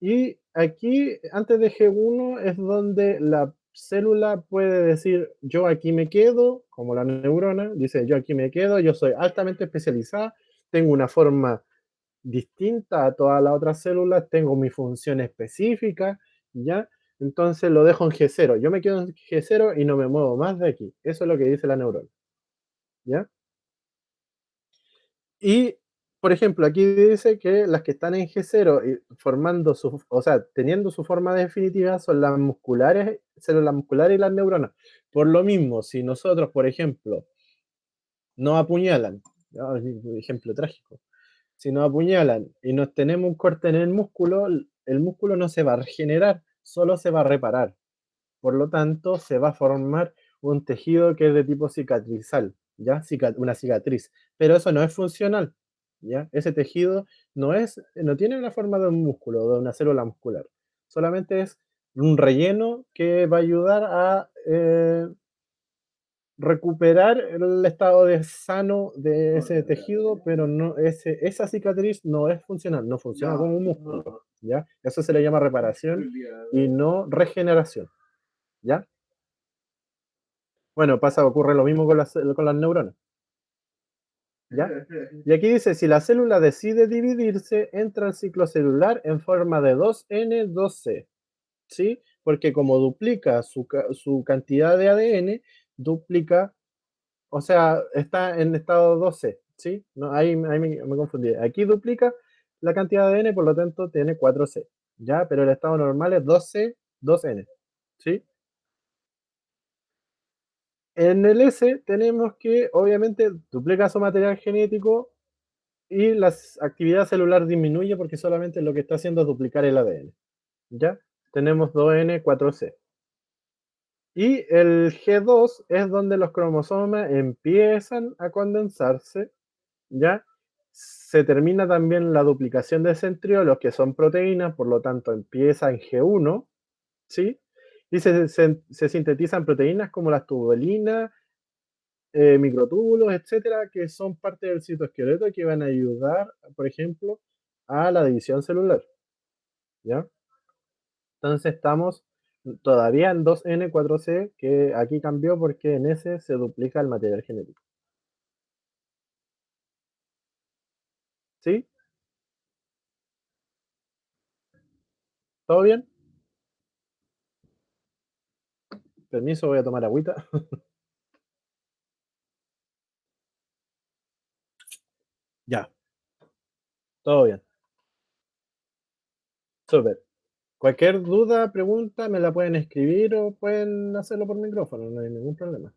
Y aquí, antes de G1, es donde la célula puede decir, yo aquí me quedo, como la neurona, dice, yo aquí me quedo, yo soy altamente especializada, tengo una forma distinta a todas las otras células, tengo mi función específica, ¿ya? Entonces lo dejo en G0, yo me quedo en G0 y no me muevo más de aquí. Eso es lo que dice la neurona, ¿ya? Y, por ejemplo, aquí dice que las que están en G0 y o sea, teniendo su forma definitiva son las musculares, células musculares y las neuronas. Por lo mismo, si nosotros, por ejemplo, nos apuñalan, ¿no? Un ejemplo trágico, si nos apuñalan y nos tenemos un corte en el músculo no se va a regenerar, solo se va a reparar. Por lo tanto, se va a formar un tejido que es de tipo cicatrizal, ¿ya? Una cicatriz. Pero eso no es funcional, ¿ya? Ese tejido no tiene la forma de un músculo o de una célula muscular. Solamente es un relleno que va a ayudar a recuperar el estado de sano de ese tejido, pero esa cicatriz no es funcional, no funciona como un músculo, ¿ya? Eso se le llama reparación y no regeneración. ¿ya? Bueno, ocurre lo mismo con las neuronas, ¿ya? Y aquí dice, si la célula decide dividirse, entra al ciclo celular en forma de 2N2C, ¿sí? Porque como duplica su cantidad de ADN, duplica, o sea, está en estado 2C, ¿sí? No, ahí me confundí. Aquí duplica la cantidad de ADN, por lo tanto tiene 4C, ¿ya? Pero el estado normal es 2C, 2N, ¿sí? En el S tenemos que, obviamente, duplica su material genético y la actividad celular disminuye porque solamente lo que está haciendo es duplicar el ADN, ¿ya? Tenemos 2N, 4C. Y el G2 es donde los cromosomas empiezan a condensarse, ¿ya? Se termina también la duplicación de centriolos, que son proteínas, por lo tanto empieza en G1, ¿sí? Y se sintetizan proteínas como las tubulina, microtúbulos, etcétera, que son parte del citoesqueleto que van a ayudar, por ejemplo, a la división celular, ¿ya? Entonces estamos todavía en 2N4C, que aquí cambió porque en ese se duplica el material genético. ¿Sí? ¿Todo bien? Permiso, voy a tomar agüita. Ya, todo bien. Súper. Cualquier duda, pregunta, me la pueden escribir o pueden hacerlo por micrófono, no hay ningún problema.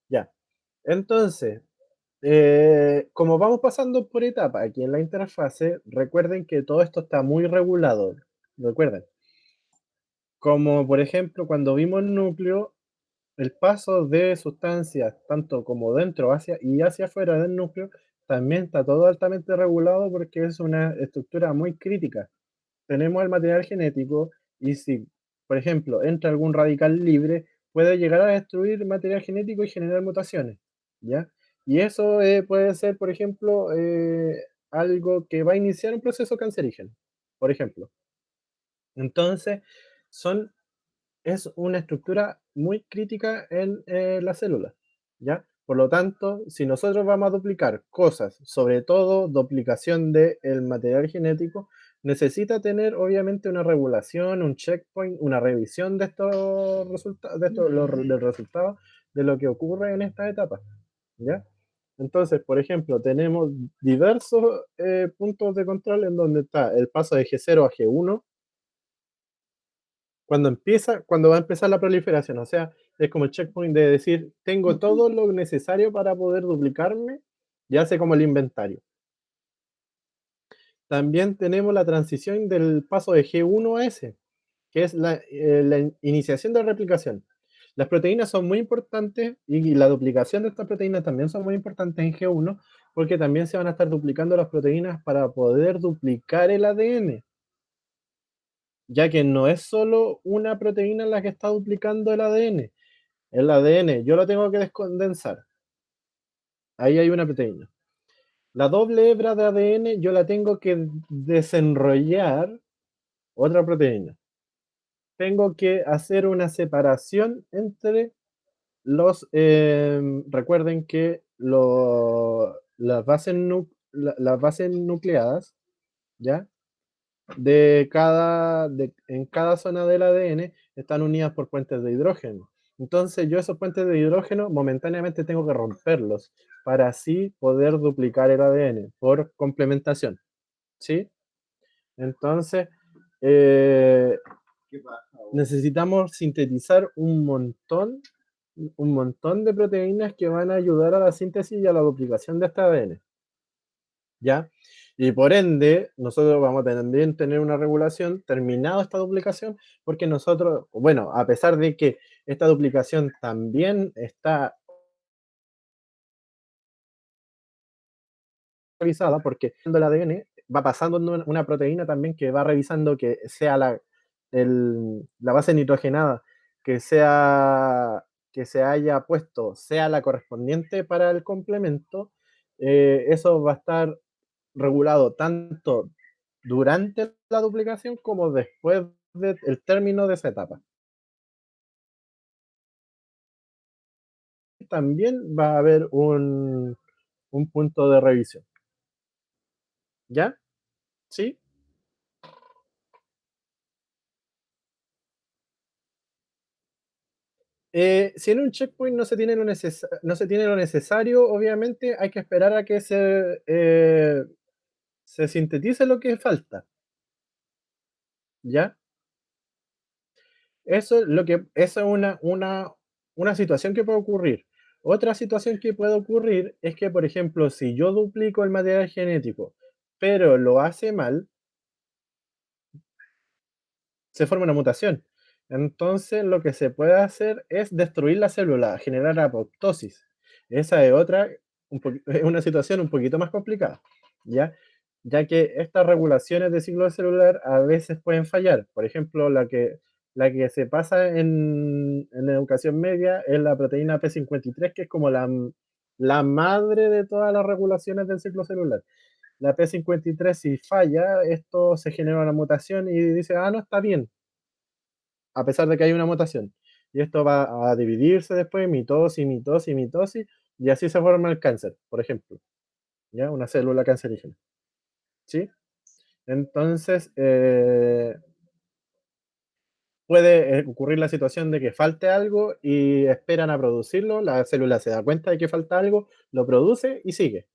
Ya. Entonces, como vamos pasando por etapas aquí en la interfase, recuerden que todo esto está muy regulado. Recuerden, como por ejemplo cuando vimos el núcleo, el paso de sustancias, tanto como dentro hacia y hacia afuera del núcleo, también está todo altamente regulado porque es una estructura muy crítica. Tenemos el material genético y si, por ejemplo, entra algún radical libre, puede llegar a destruir material genético y generar mutaciones, ¿ya? Y eso puede ser, por ejemplo, algo que va a iniciar un proceso cancerígeno, por ejemplo. Entonces, son es una estructura muy crítica en la célula, ¿ya? Por lo tanto, si nosotros vamos a duplicar cosas, sobre todo duplicación del material genético, necesita tener obviamente una regulación, un checkpoint, una revisión de estos resultados, del resultado de lo que ocurre en esta etapa, ¿ya? Entonces, por ejemplo, tenemos diversos puntos de control en donde está el paso de G0 a G1, cuando va a empezar la proliferación, o sea, es como el checkpoint de decir, tengo todo lo necesario para poder duplicarme, y hace como el inventario. También tenemos la transición del paso de G1 a S, que es la iniciación de la replicación. Las proteínas son muy importantes y la duplicación de estas proteínas también son muy importantes en G1 porque también se van a estar duplicando las proteínas para poder duplicar el ADN, ya que no es solo una proteína la que está duplicando el ADN. El ADN, yo lo tengo que descondensar. Ahí hay una proteína. La doble hebra de ADN, yo la tengo que desenrollar, otra proteína. Tengo que hacer una separación entre los. Recuerden que las bases nucleadas, ¿ya? En cada zona del ADN están unidas por puentes de hidrógeno. Entonces yo esos puentes de hidrógeno momentáneamente tengo que romperlos para así poder duplicar el ADN por complementación, ¿sí? Entonces eh, necesitamos sintetizar un montón de proteínas que van a ayudar a la síntesis y a la duplicación de este ADN, ¿ya? Y por ende, nosotros vamos a también tener una regulación terminada esta duplicación, porque nosotros, bueno, a pesar de que esta duplicación también está revisada, porque cuando el ADN va pasando una proteína también que va revisando que sea la base nitrogenada, que sea que se haya puesto, sea la correspondiente para el complemento, eso va a estar regulado tanto durante la duplicación como después del término de esa etapa. también va a haber un punto de revisión. ¿Ya? ¿Sí? Si en un checkpoint no se tiene no se tiene lo necesario, obviamente hay que esperar a que se sintetice lo que falta. ¿Ya? Eso es una situación que puede ocurrir. Otra situación que puede ocurrir es que, por ejemplo, si yo duplico el material genético, pero lo hace mal, se forma una mutación. Entonces, lo que se puede hacer es destruir la célula, generar apoptosis. Esa es es una situación un poquito más complicada, ¿ya? Ya que estas regulaciones de ciclo celular a veces pueden fallar. Por ejemplo, la que se pasa en educación media es la proteína P53, que es como la madre de todas las regulaciones del ciclo celular. La P53, si falla, esto se genera una mutación y dice, ah, no, está bien, a pesar de que hay una mutación. Y esto va a dividirse después, mitosis, mitosis, mitosis, y así se forma el cáncer, por ejemplo, ¿ya? Una célula cancerígena, ¿sí? Entonces, puede ocurrir la situación de que falte algo y esperan a producirlo, la célula se da cuenta de que falta algo, lo produce y sigue,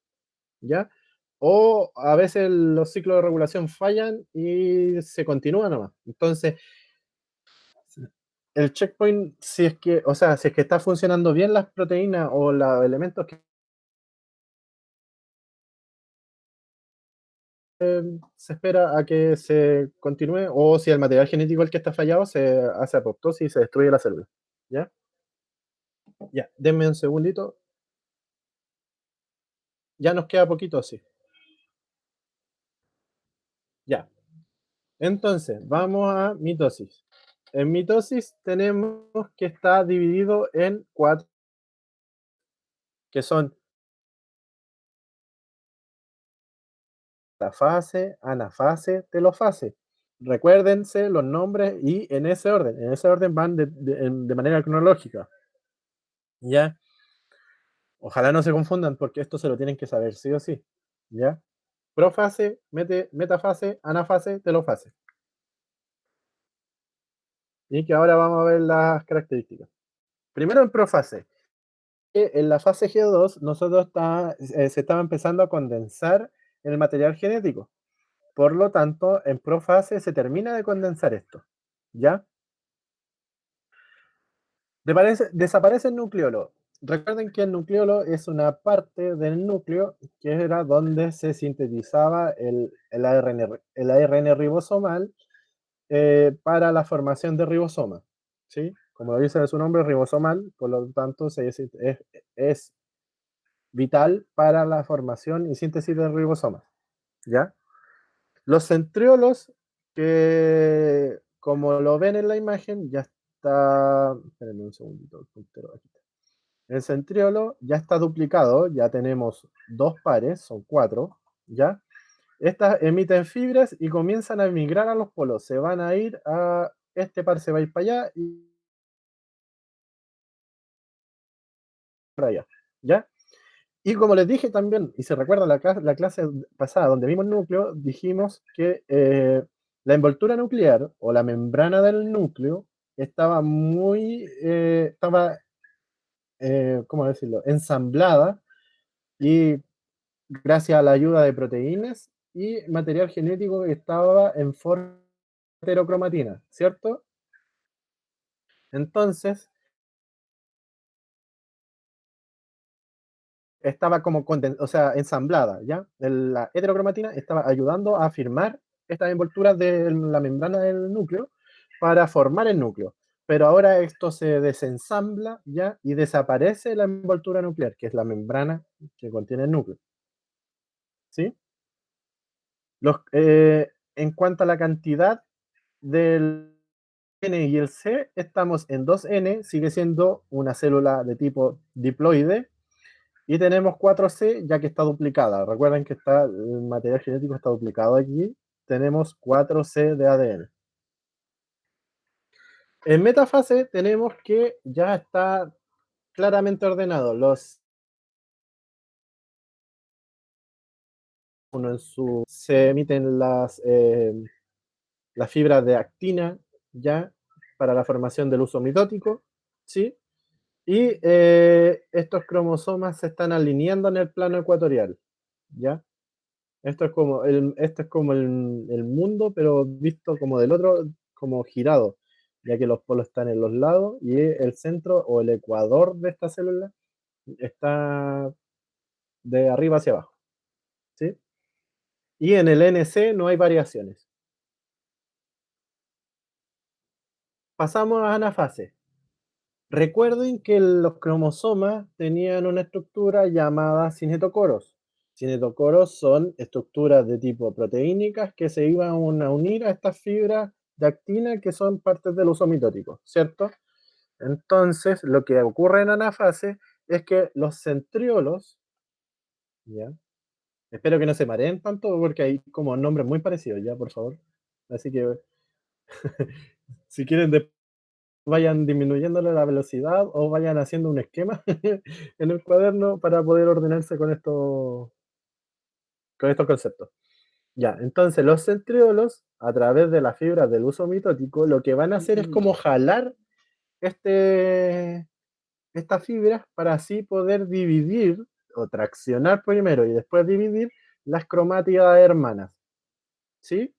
¿ya? O a veces los ciclos de regulación fallan y se continúa nomás. Entonces, el checkpoint, si es que, o sea, si es que está funcionando bien las proteínas o los elementos que se espera a que se continúe, o si el material genético el que está fallado, se hace apoptosis y se destruye la célula. ¿Ya? Ya, denme un segundito. Ya nos queda poquito, sí. Ya. Entonces, vamos a mitosis. En mitosis tenemos que está dividido en cuatro, que son la fase, anafase, telofase. Recuérdense los nombres y en ese orden van de manera cronológica. ¿Ya? Ojalá no se confundan porque esto se lo tienen que saber sí o sí. ¿Ya? Profase, metafase, anafase, telofase. Y que ahora vamos a ver las características. Primero en profase. En la fase G2 se estaba empezando a condensar el material genético. Por lo tanto, en profase se termina de condensar esto. ¿Ya? Desaparece el nucleolo. Recuerden que el nucleolo es una parte del núcleo que era donde se sintetizaba el ARN ribosomal para la formación de ribosoma. ¿Sí? Como lo dice su nombre, ribosomal, por lo tanto es vital para la formación y síntesis de ribosomas. ¿Ya? Los centriolos, que como lo ven en la imagen, ya está. Espérenme un segundito, el puntero aquí. El centriolo ya está duplicado, ya tenemos dos pares, son cuatro, ¿ya? Estas emiten fibras y comienzan a migrar a los polos, se van a ir a, este par se va a ir para allá y para allá, ¿ya? Y como les dije también, y se recuerda la clase pasada donde vimos el núcleo, dijimos que la envoltura nuclear o la membrana del núcleo estaba ¿cómo decirlo?, ensamblada y gracias a la ayuda de proteínas y material genético que estaba en forma de heterocromatina, ¿cierto? Entonces, estaba como o sea, ensamblada, ¿ya? La heterocromatina estaba ayudando a firmar estas envolturas de la membrana del núcleo para formar el núcleo. Pero ahora esto se desensambla, ¿ya? Y desaparece la envoltura nuclear, que es la membrana que contiene el núcleo, ¿sí? En cuanto a la cantidad del N y el C, estamos en 2N, sigue siendo una célula de tipo diploide, y tenemos 4C ya que está duplicada. Recuerden que el material genético está duplicado aquí. Tenemos 4C de ADN. En metafase tenemos que ya está claramente ordenado. Los uno en su se emiten las fibras de actina ya para la formación del uso mitótico, ¿sí? Y estos cromosomas se están alineando en el plano ecuatorial, ¿ya? Esto es como el mundo, pero visto como del otro, como girado, ya que los polos están en los lados y el centro o el ecuador de esta célula está de arriba hacia abajo, ¿sí? Y en el NC no hay variaciones. Pasamos a anafase. Recuerden que los cromosomas tenían una estructura llamada cinetocoros. Cinetocoros son estructuras de tipo proteínicas que se iban a unir a estas fibras de actina que son partes del uso mitótico, ¿cierto? Entonces, lo que ocurre en anafase es que los centriolos, ¿ya? Espero que no se mareen tanto porque hay como nombres muy parecidos, ¿ya? Por favor. Así que si quieren vayan disminuyéndole la velocidad o vayan haciendo un esquema en el cuaderno para poder ordenarse con estos conceptos. Ya, entonces los centriolos, a través de las fibras del uso mitótico, lo que van a hacer es como jalar este, estas fibras para así poder dividir o traccionar primero y después dividir las cromátidas hermanas. ¿Sí?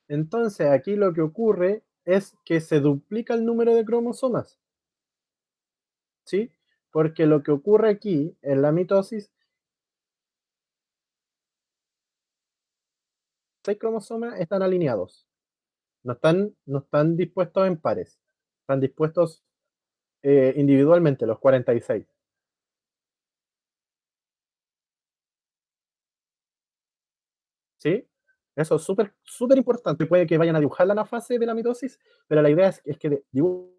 Entonces aquí lo que ocurre es que se duplica el número de cromosomas. ¿Sí? Porque lo que ocurre aquí en la mitosis, 6 cromosomas están alineados, no están dispuestos en pares, están dispuestos individualmente, los 46. ¿Sí? Eso es súper, súper importante. Puede que vayan a dibujar la anafase de la mitosis, pero la idea es que dibujen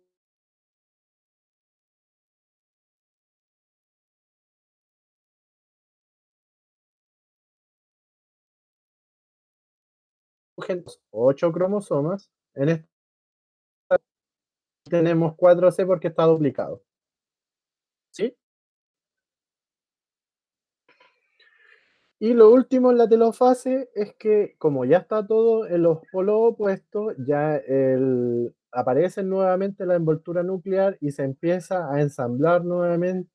los 8 cromosomas. En este tenemos 4C porque está duplicado. ¿Sí? Y lo último en la telofase es que, como ya está todo en los polos opuestos, ya aparece nuevamente la envoltura nuclear y se empieza a ensamblar nuevamente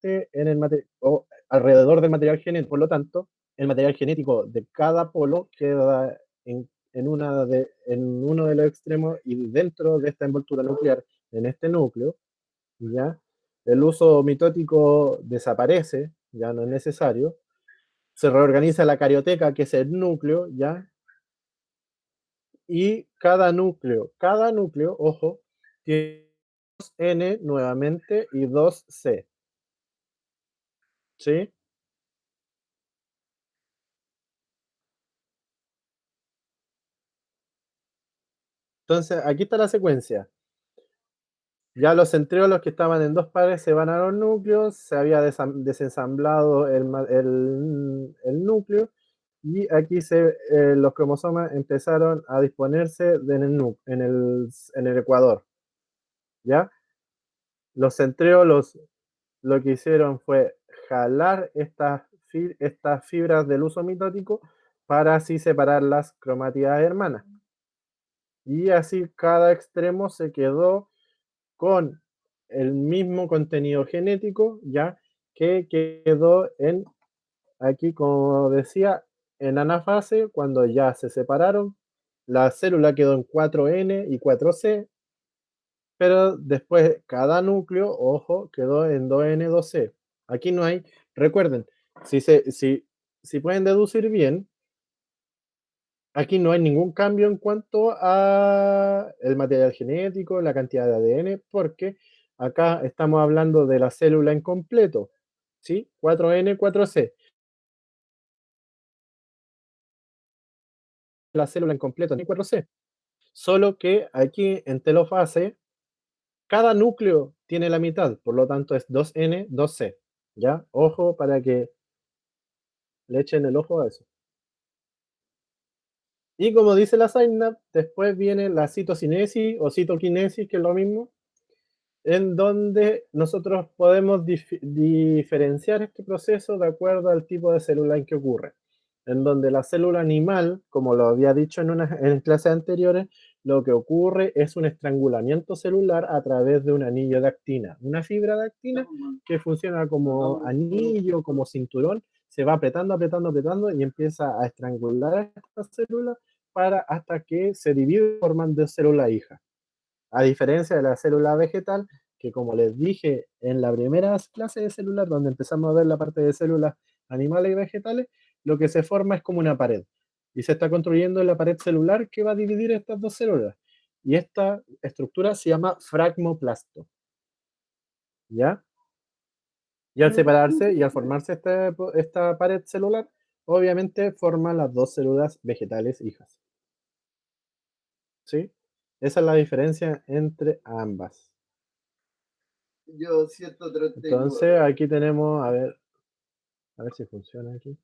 en o alrededor del material genético. Por lo tanto, el material genético de cada polo queda en uno de los extremos y dentro de esta envoltura nuclear, en este núcleo, ¿ya? El uso mitótico desaparece, ya no es necesario. Se reorganiza la carioteca, que es el núcleo, ¿ya? Y cada núcleo, ojo, tiene 2N nuevamente y 2C, ¿sí? Entonces, aquí está la secuencia. Ya los centriolos que estaban en 2 pares se van a los núcleos, se había desensamblado el núcleo, y aquí los cromosomas empezaron a disponerse en el ecuador, ¿ya? Los centriolos lo que hicieron fue jalar estas fibras del uso mitótico para así separar las cromátidas hermanas. Y así cada extremo se quedó con el mismo contenido genético, ya que quedó aquí, como decía, en anafase, cuando ya se separaron, la célula quedó en 4N y 4C, pero después cada núcleo, ojo, quedó en 2N, 2C. Aquí no hay, recuerden, si pueden deducir bien, aquí no hay ningún cambio en cuanto a el material genético, la cantidad de ADN, porque acá estamos hablando de la célula en completo, ¿sí? 4N, 4C. La célula en completo, ni 4C. Solo que aquí en telofase, cada núcleo tiene la mitad, por lo tanto es 2N, 2C. ¿Ya? Ojo para que le echen el ojo a eso. Y como dice la SINAP, después viene la citocinesis o citoquinesis, que es lo mismo, en donde nosotros podemos diferenciar este proceso de acuerdo al tipo de célula en que ocurre. En donde la célula animal, como lo había dicho en clases anteriores, lo que ocurre es un estrangulamiento celular a través de un anillo de actina. Una fibra de actina que funciona como anillo, como cinturón, se va apretando, apretando, apretando y empieza a estrangular esta célula hasta que se divide formando célula hija. A diferencia de la célula vegetal, que como les dije en la primera clase de celular, donde empezamos a ver la parte de células animales y vegetales, lo que se forma es como una pared. Y se está construyendo la pared celular que va a dividir estas dos células. Y esta estructura se llama fragmoplasto. ¿Ya? Y al separarse y al formarse esta pared celular, obviamente forman las dos células vegetales hijas. ¿Sí? Esa es la diferencia entre ambas.
Yo 139.
Entonces aquí tenemos, a ver si funciona aquí.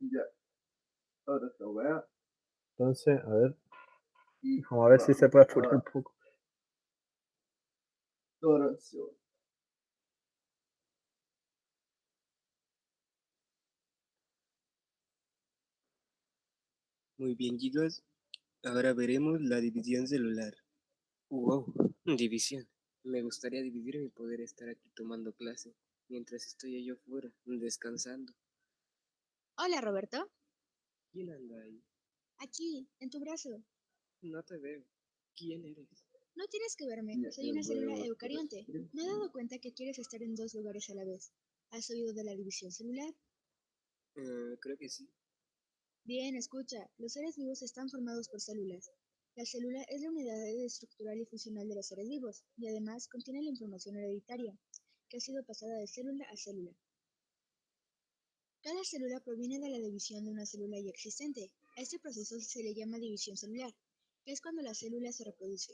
Ya. Ahora esta weá.
Entonces, a ver,
Y
vamos a ver si se puede apurar un poco.
oración.
Muy bien, chicos. Ahora veremos la división celular. Wow, división. Me gustaría dividirme y poder estar aquí tomando clase mientras estoy allá afuera, descansando.
Hola, Roberto.
¿Quién anda ahí?
Aquí, en tu brazo.
No te veo. ¿Quién eres?
No tienes que verme,
Ya,
soy
ya
una célula
veo.
eucarionte. Me he dado cuenta que quieres estar en dos lugares a la vez. ¿Has oído de la división celular?
Creo que sí.
Bien, escucha, los seres vivos están formados por células. La célula es la unidad estructural y funcional de los seres vivos, y además contiene la información hereditaria, que ha sido pasada de célula a célula. Cada célula proviene de la división de una célula ya existente. A este proceso se le llama división celular, que es cuando la célula se reproduce.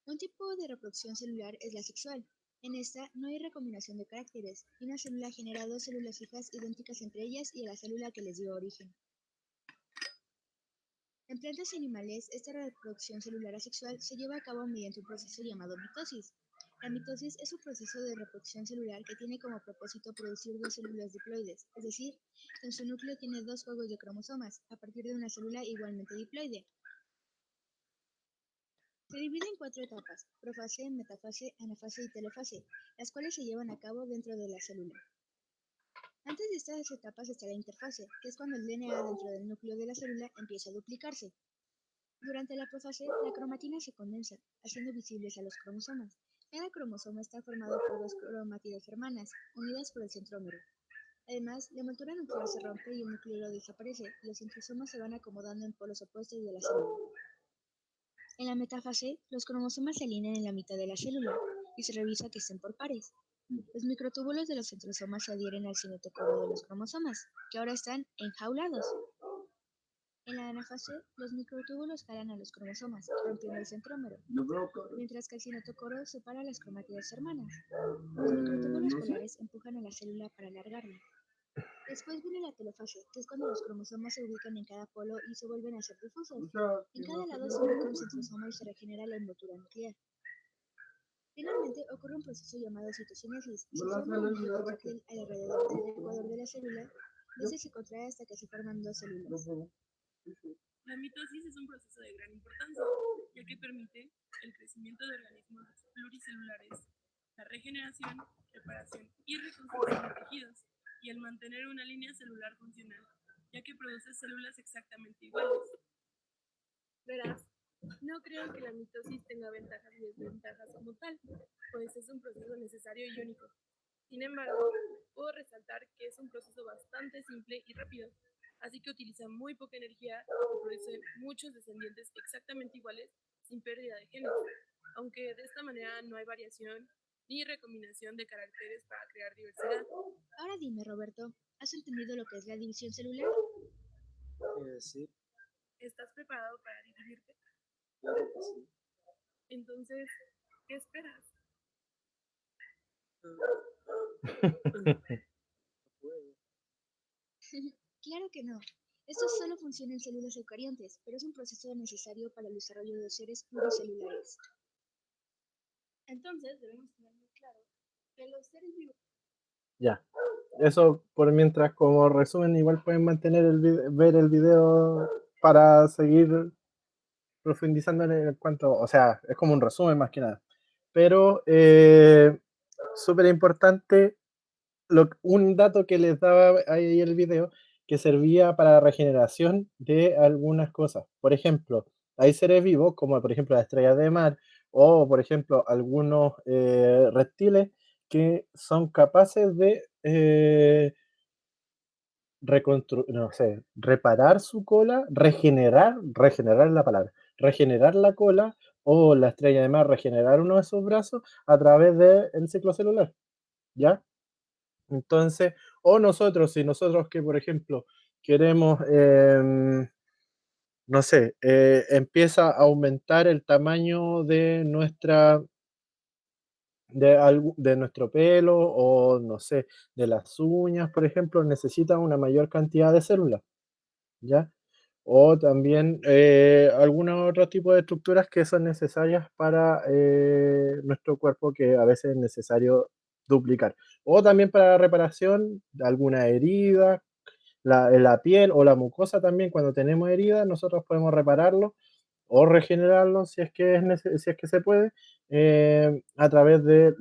Un tipo de reproducción celular es la sexual. En esta no hay recombinación de caracteres, y una célula genera dos células hijas idénticas entre ellas y a la célula que les dio origen. En plantas y animales, esta reproducción celular asexual se lleva a cabo mediante un proceso llamado mitosis. La mitosis es un proceso de reproducción celular que tiene como propósito producir dos células diploides, es decir, que en su núcleo tiene dos juegos de cromosomas, a partir de una célula igualmente diploide. Se divide en cuatro etapas: profase, metafase, anafase y telefase, las cuales se llevan a cabo dentro de la célula. Antes de estas etapas está la interfase, que es cuando el DNA dentro del núcleo de la célula empieza a duplicarse. Durante la profase, la cromatina se condensa, haciendo visibles a los cromosomas. Cada cromosoma está formado por dos cromátidas hermanas, unidas por el centrómero. Además, la envoltura nuclear se rompe y el nucleolo desaparece, y los centrosomas se van acomodando en polos opuestos de la célula. En la metafase, los cromosomas se alinean en la mitad de la célula y se revisa que estén por pares. Los microtúbulos de los centrosomas se adhieren al cinetocoro de los cromosomas, que ahora están enjaulados. En la anafase, los microtúbulos jalan a los cromosomas, rompiendo el centrómero, mientras que el cinetocoro separa las cromátidas hermanas. Los microtúbulos polares empujan a la célula para alargarla. Después viene la telofase, que es cuando los cromosomas se ubican en cada polo y se vuelven a ser difusos. En cada lado se ubica un centrosoma y se regenera la envoltura nuclear. Finalmente ocurre un proceso llamado citocinesis. Se forma un núcleo contráctil alrededor del ecuador de la célula, y este se contrae hasta que se forman dos células.
La mitosis es un proceso de gran importancia, ya que permite el crecimiento de organismos pluricelulares, la regeneración, reparación y reconstrucción de tejidos, y el mantener una línea celular funcional, ya que produce células exactamente iguales. Verás, no creo que la mitosis tenga ventajas y desventajas como tal, pues es un proceso necesario y único. Sin embargo, puedo resaltar que es un proceso bastante simple y rápido, así que utiliza muy poca energía y produce muchos descendientes exactamente iguales sin pérdida de genes, aunque de esta manera no hay variación ni recombinación de caracteres para crear diversidad.
Ahora dime, Roberto, ¿has entendido lo que es la división celular?
Sí.
¿Estás preparado para dividirte?
Claro que sí.
Entonces, ¿qué esperas?
No puedo.
Claro que no. Esto solo funciona en células eucariontes, pero es un proceso necesario para el desarrollo de seres pluricelulares.
Entonces, debemos tener muy claro que los seres vivos
Ya. Eso por mientras, como resumen, igual pueden mantener ver el video para seguir profundizando en el cuanto, o sea, es como un resumen más que nada. Pero súper importante, un dato que les daba ahí el video, que servía para la regeneración de algunas cosas. Por ejemplo, hay seres vivos, como por ejemplo las estrellas de mar, o por ejemplo algunos reptiles, que son capaces de no sé, reparar su cola, regenerar la palabra, regenerar la cola o la estrella de mar, regenerar uno de sus brazos a través del ciclo celular, ¿ya? Entonces, o nosotros, si nosotros que, por ejemplo, queremos, no sé, empieza a aumentar el tamaño de de nuestro pelo o, no sé, de las uñas, por ejemplo, necesita una mayor cantidad de células, ¿ya? O también algunos otros tipos de estructuras que son necesarias para nuestro cuerpo, que a veces es necesario duplicar. O también para la reparación de alguna herida, la piel o la mucosa también, cuando tenemos heridas, nosotros podemos repararlo o regenerarlo si es que, si es que se puede, a través del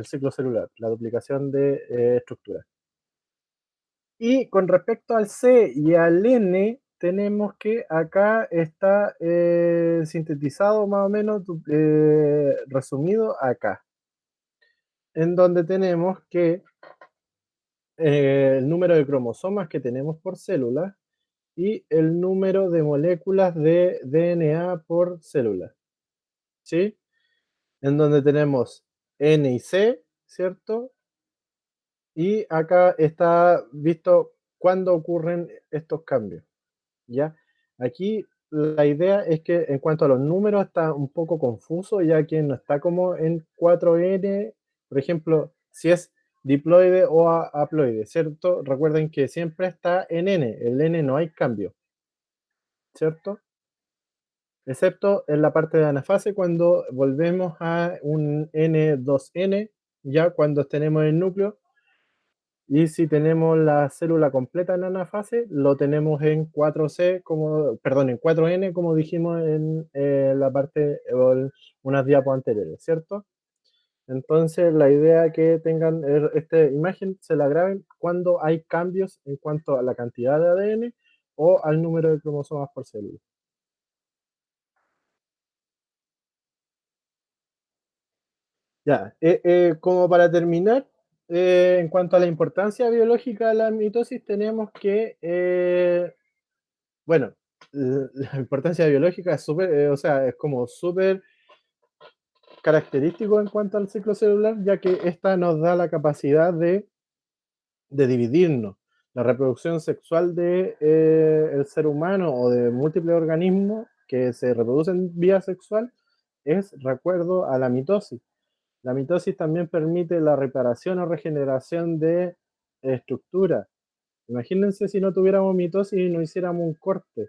ciclo celular, la duplicación de estructuras. Y con respecto al C y al N, tenemos que acá está sintetizado más o menos, resumido acá, en donde tenemos que el número de cromosomas que tenemos por célula y el número de moléculas de DNA por célula, ¿sí? En donde tenemos N y C, ¿cierto? Y acá está visto cuándo ocurren estos cambios, ¿ya? Aquí la idea es que en cuanto a los números está un poco confuso, ya que no está como en 4N, por ejemplo, si es diploide o haploide, ¿cierto? Recuerden que siempre está en N, el N no hay cambio, ¿cierto? Excepto en la parte de anafase cuando volvemos a un N2N, ya cuando tenemos el núcleo. Y si tenemos la célula completa en anafase, lo tenemos en 4C, perdón, en 4N, como dijimos en la parte, o unas diapos anteriores, ¿cierto? Entonces, la idea que tengan esta imagen, se la graben cuando hay cambios en cuanto a la cantidad de ADN o al número de cromosomas por célula. Ya, como para terminar, en cuanto a la importancia biológica de la mitosis, tenemos que bueno, la importancia biológica es súper, o sea, es como súper característico en cuanto al ciclo celular, ya que esta nos da la capacidad de dividirnos. La reproducción sexual de el ser humano o de múltiples organismos que se reproducen vía sexual es recuerdo a la mitosis. La mitosis también permite la reparación o regeneración de estructuras. Imagínense si no tuviéramos mitosis y no hiciéramos un corte.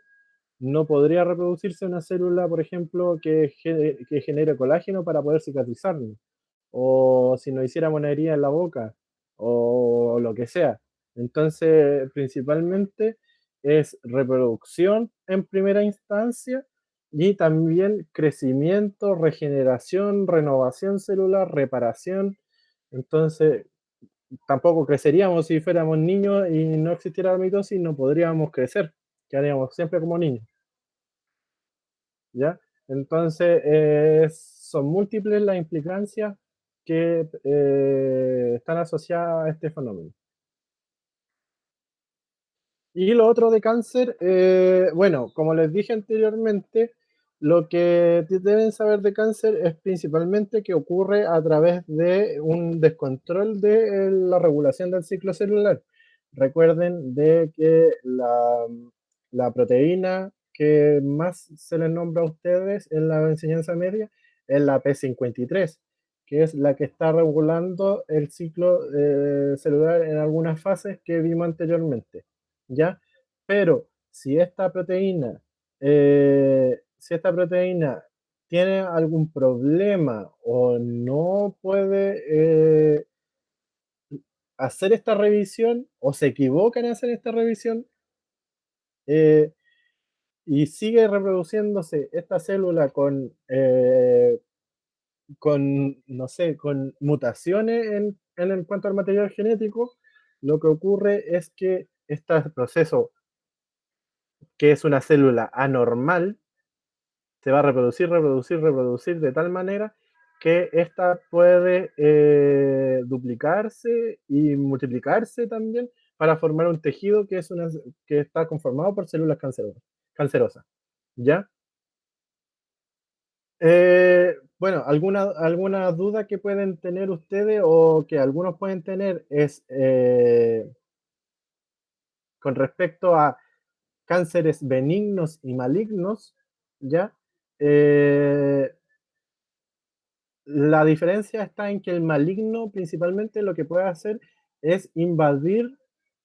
No podría reproducirse una célula, por ejemplo, que genere colágeno para poder cicatrizarnos, o si nos hiciéramos una herida en la boca, o lo que sea. Entonces, principalmente es reproducción en primera instancia y también crecimiento, regeneración, renovación celular, reparación. Entonces, tampoco creceríamos si fuéramos niños y no existiera la mitosis, no podríamos crecer, quedaríamos siempre como niños. ¿Ya? Entonces, son múltiples las implicancias que están asociadas a este fenómeno. Y lo otro de cáncer, bueno, como les dije anteriormente, lo que deben saber de cáncer es principalmente que ocurre a través de un descontrol de la regulación del ciclo celular. Recuerden de que la proteína que más se les nombra a ustedes en la enseñanza media es la P53, que es la que está regulando el ciclo celular en algunas fases que vimos anteriormente, ¿ya? Pero si esta proteína tiene algún problema o no puede hacer esta revisión o se equivoca en hacer esta revisión eh, y sigue reproduciéndose esta célula no sé, con mutaciones en cuanto al material genético, lo que ocurre es que este proceso, que es una célula anormal, se va a reproducir, reproducir, reproducir de tal manera que esta puede duplicarse y multiplicarse también para formar un tejido que está conformado por células cancerosas. ¿Ya? Bueno, alguna duda que pueden tener ustedes o que algunos pueden tener es con respecto a cánceres benignos y malignos, ¿ya? Eh, La diferencia está en que el maligno principalmente lo que puede hacer es invadir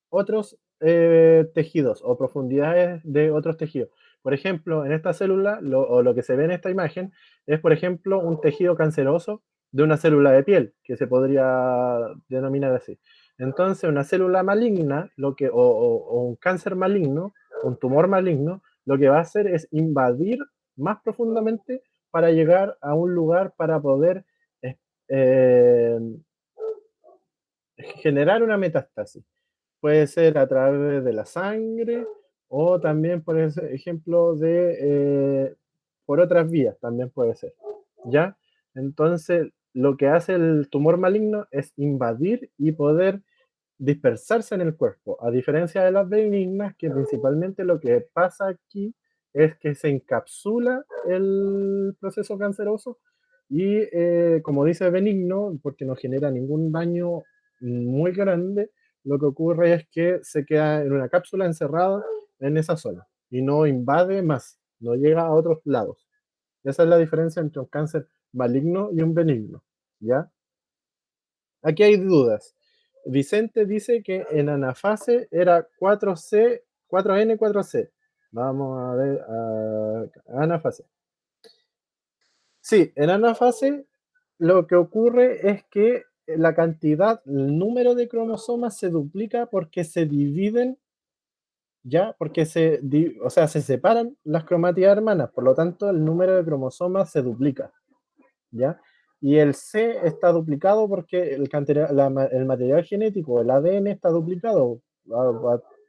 otros tejidos o profundidades de otros tejidos. Por ejemplo, en esta célula, lo que se ve en esta imagen, es, por ejemplo, un tejido canceroso de una célula de piel, que se podría denominar así. Entonces, una célula maligna, o un cáncer maligno, un tumor maligno, lo que va a hacer es invadir más profundamente para llegar a un lugar para poder eh, generar una metástasis. Puede ser a través de la sangre o también, por ejemplo, por otras vías, también puede ser. ¿Ya? Entonces, lo que hace el tumor maligno es invadir y poder dispersarse en el cuerpo, a diferencia de las benignas, que principalmente lo que pasa aquí es que se encapsula el proceso canceroso y, como dice benigno, porque no genera ningún daño muy grande, lo que ocurre es que se queda en una cápsula encerrada en esa zona y no invade más, no llega a otros lados. Esa es la diferencia entre un cáncer maligno y un benigno, ¿ya? Aquí hay dudas. Vicente dice que en anafase era 4C, 4N, 4C. Vamos a ver, anafase. Sí, en anafase lo que ocurre es que la cantidad, el número de cromosomas se duplica porque se dividen, ¿ya? Porque o sea, se separan las cromátidas hermanas, por lo tanto el número de cromosomas se duplica, ¿ya? Y el C está duplicado porque el material genético, el ADN está duplicado,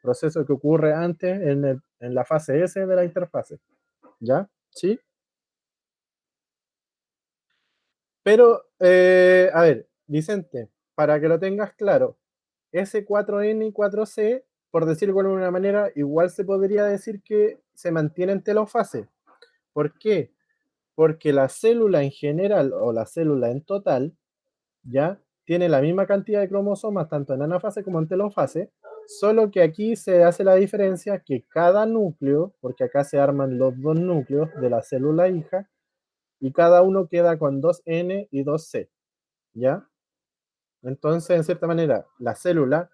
proceso que ocurre antes en la fase S de la interfase, ¿ya? ¿Sí? Pero, a ver, Vicente, para que lo tengas claro, S4N y 4C, por decirlo de alguna manera, igual se podría decir que se mantiene en telofase. ¿Por qué? Porque la célula en general o la célula en total, ¿ya? Tiene la misma cantidad de cromosomas tanto en anafase como en telofase, solo que aquí se hace la diferencia que cada núcleo, porque acá se arman los dos núcleos de la célula hija, y cada uno queda con 2N y 2C, ¿ya? Entonces, en cierta manera, la célula,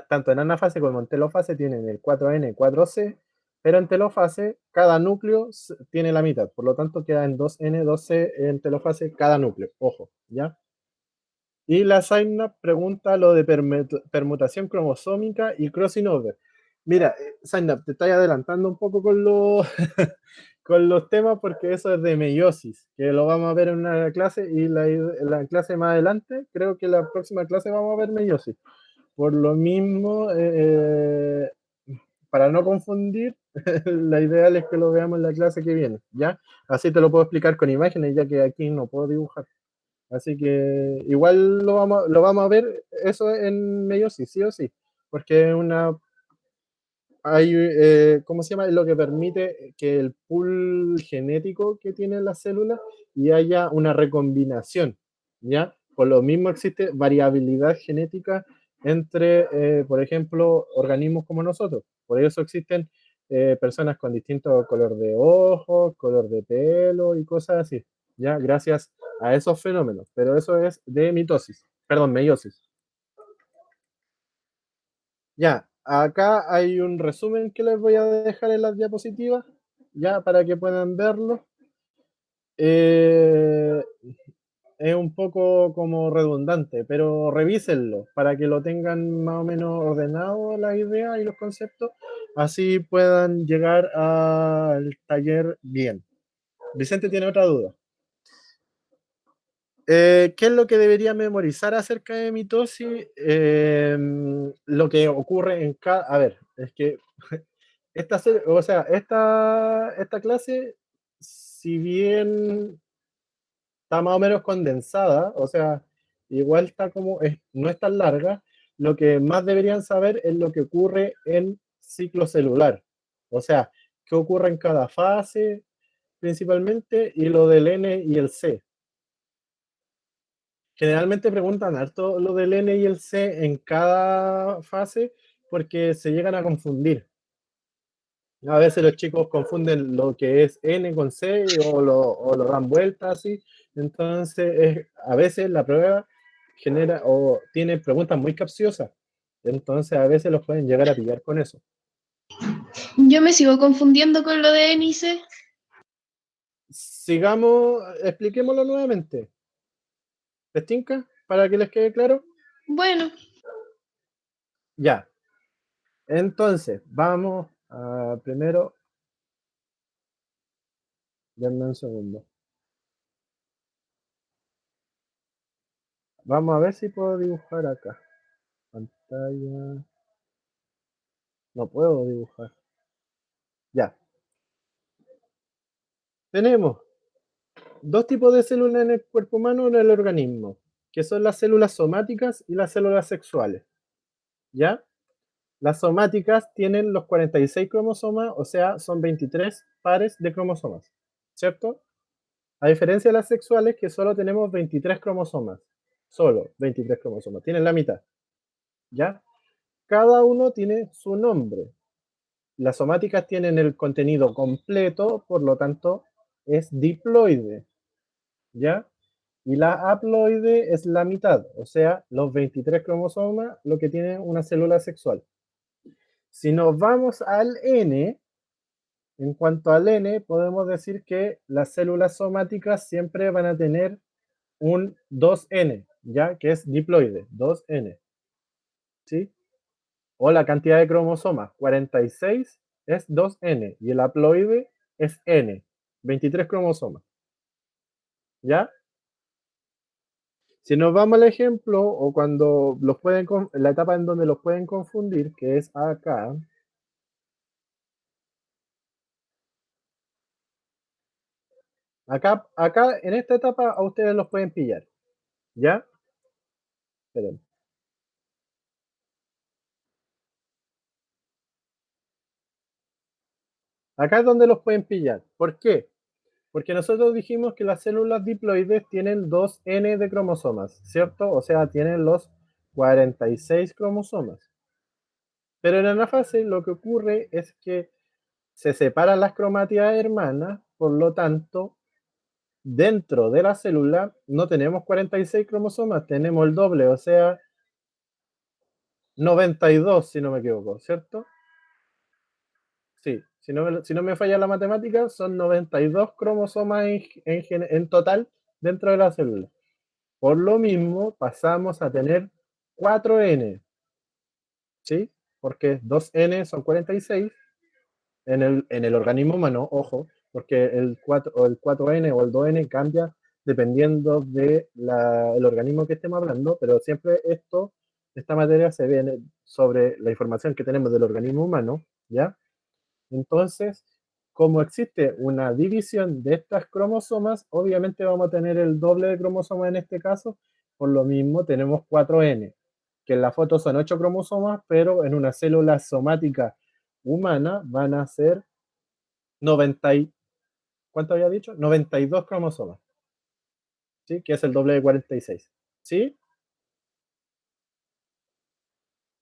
tanto en anafase como en telofase, tienen el 4N, 4C, pero en telofase cada núcleo tiene la mitad, por lo tanto queda en 2N, 2C en telofase cada núcleo, ojo, ¿ya? Y la Zainab pregunta lo de permutación cromosómica y crossing over. Mira, Zainab, te estás adelantando un poco con con los temas porque eso es de meiosis, que lo vamos a ver en una clase y la clase más adelante, creo que la próxima clase vamos a ver meiosis. Por lo mismo, para no confundir, la ideal es que lo veamos en la clase que viene, ¿ya? Así te lo puedo explicar con imágenes, ya que aquí no puedo dibujar. Así que igual lo vamos a ver eso en meiosis, sí o sí, porque es ¿cómo se llama? Es lo que permite que el pool genético que tienen las células y haya una recombinación, ¿ya? Por lo mismo existe variabilidad genética entre, por ejemplo, organismos como nosotros. Por eso existen personas con distinto color de ojos, color de pelo y cosas así, ya, gracias a esos fenómenos, pero eso es de mitosis, perdón, meiosis. Ya, acá hay un resumen que les voy a dejar en las diapositivas, ya, para que puedan verlo. Eh, es un poco como redundante, pero revísenlo para que lo tengan más o menos ordenado la idea y los conceptos, así puedan llegar al taller bien. Vicente tiene otra duda. ¿Qué es lo que debería memorizar acerca de mitosis? Lo que ocurre en cada... A ver, es que esta clase, si bien está más o menos condensada, o sea, igual está como, no es tan larga, lo que más deberían saber es lo que ocurre en ciclo celular. O sea, qué ocurre en cada fase principalmente y lo del N y el C. Generalmente preguntan harto lo del N y el C en cada fase porque se llegan a confundir. A veces los chicos confunden lo que es N con C o lo dan vuelta así. Entonces, a veces la prueba genera o tiene preguntas muy capciosas. Entonces, a veces los pueden llegar a pillar con eso.
Yo me sigo confundiendo con lo de Enice.
Sigamos, expliquémoslo nuevamente. ¿Les tinca? Para que les quede claro.
Bueno,
Ya. Entonces, vamos a primero. Denme un segundo. Vamos a ver si puedo dibujar acá. Pantalla. No puedo dibujar. Ya. Tenemos dos tipos de células en el cuerpo humano en el organismo, que son las células somáticas y las células sexuales. ¿Ya? Las somáticas tienen los 46 cromosomas, o sea, son 23 pares de cromosomas. ¿Cierto? A diferencia de las sexuales, que solo tenemos 23 cromosomas. Solo 23 cromosomas. Tienen la mitad. ¿Ya? Cada uno tiene su nombre. Las somáticas tienen el contenido completo, por lo tanto, es diploide. ¿Ya? Y la haploide es la mitad, o sea, los 23 cromosomas, lo que tiene una célula sexual. Si nos vamos al N, en cuanto al N, podemos decir que las células somáticas siempre van a tener un 2N, ¿ya? Que es diploide, 2N. ¿Sí? O la cantidad de cromosomas, 46 es 2N y el haploide es N, 23 cromosomas. ¿Ya? Si nos vamos al ejemplo, o cuando los pueden, la etapa en donde los pueden confundir, que es acá, acá en esta etapa a ustedes los pueden pillar, ¿ya? Esperen. Acá es donde los pueden pillar. ¿Por qué? Porque nosotros dijimos que las células diploides tienen 2N de cromosomas, ¿cierto? O sea, tienen los 46 cromosomas. Pero en la anafase lo que ocurre es que se separan las cromátidas hermanas, por lo tanto, dentro de la célula no tenemos 46 cromosomas, tenemos el doble, o sea, 92, si no me equivoco, ¿cierto? Sí, si no me falla la matemática, son 92 cromosomas en total dentro de la célula. Por lo mismo, pasamos a tener 4N, ¿sí? Porque 2N son 46 en el organismo humano, ojo, porque el 4N o el 2N cambia dependiendo del organismo que estemos hablando, pero siempre esta materia se ve sobre la información que tenemos del organismo humano, ¿ya? Entonces, como existe una división de estas cromosomas, obviamente vamos a tener el doble de cromosomas en este caso, por lo mismo tenemos 4N, que en la foto son 8 cromosomas, pero en una célula somática humana van a ser 90 ¿cuánto había dicho? 92 cromosomas, ¿sí? Que es el doble de 46, ¿sí?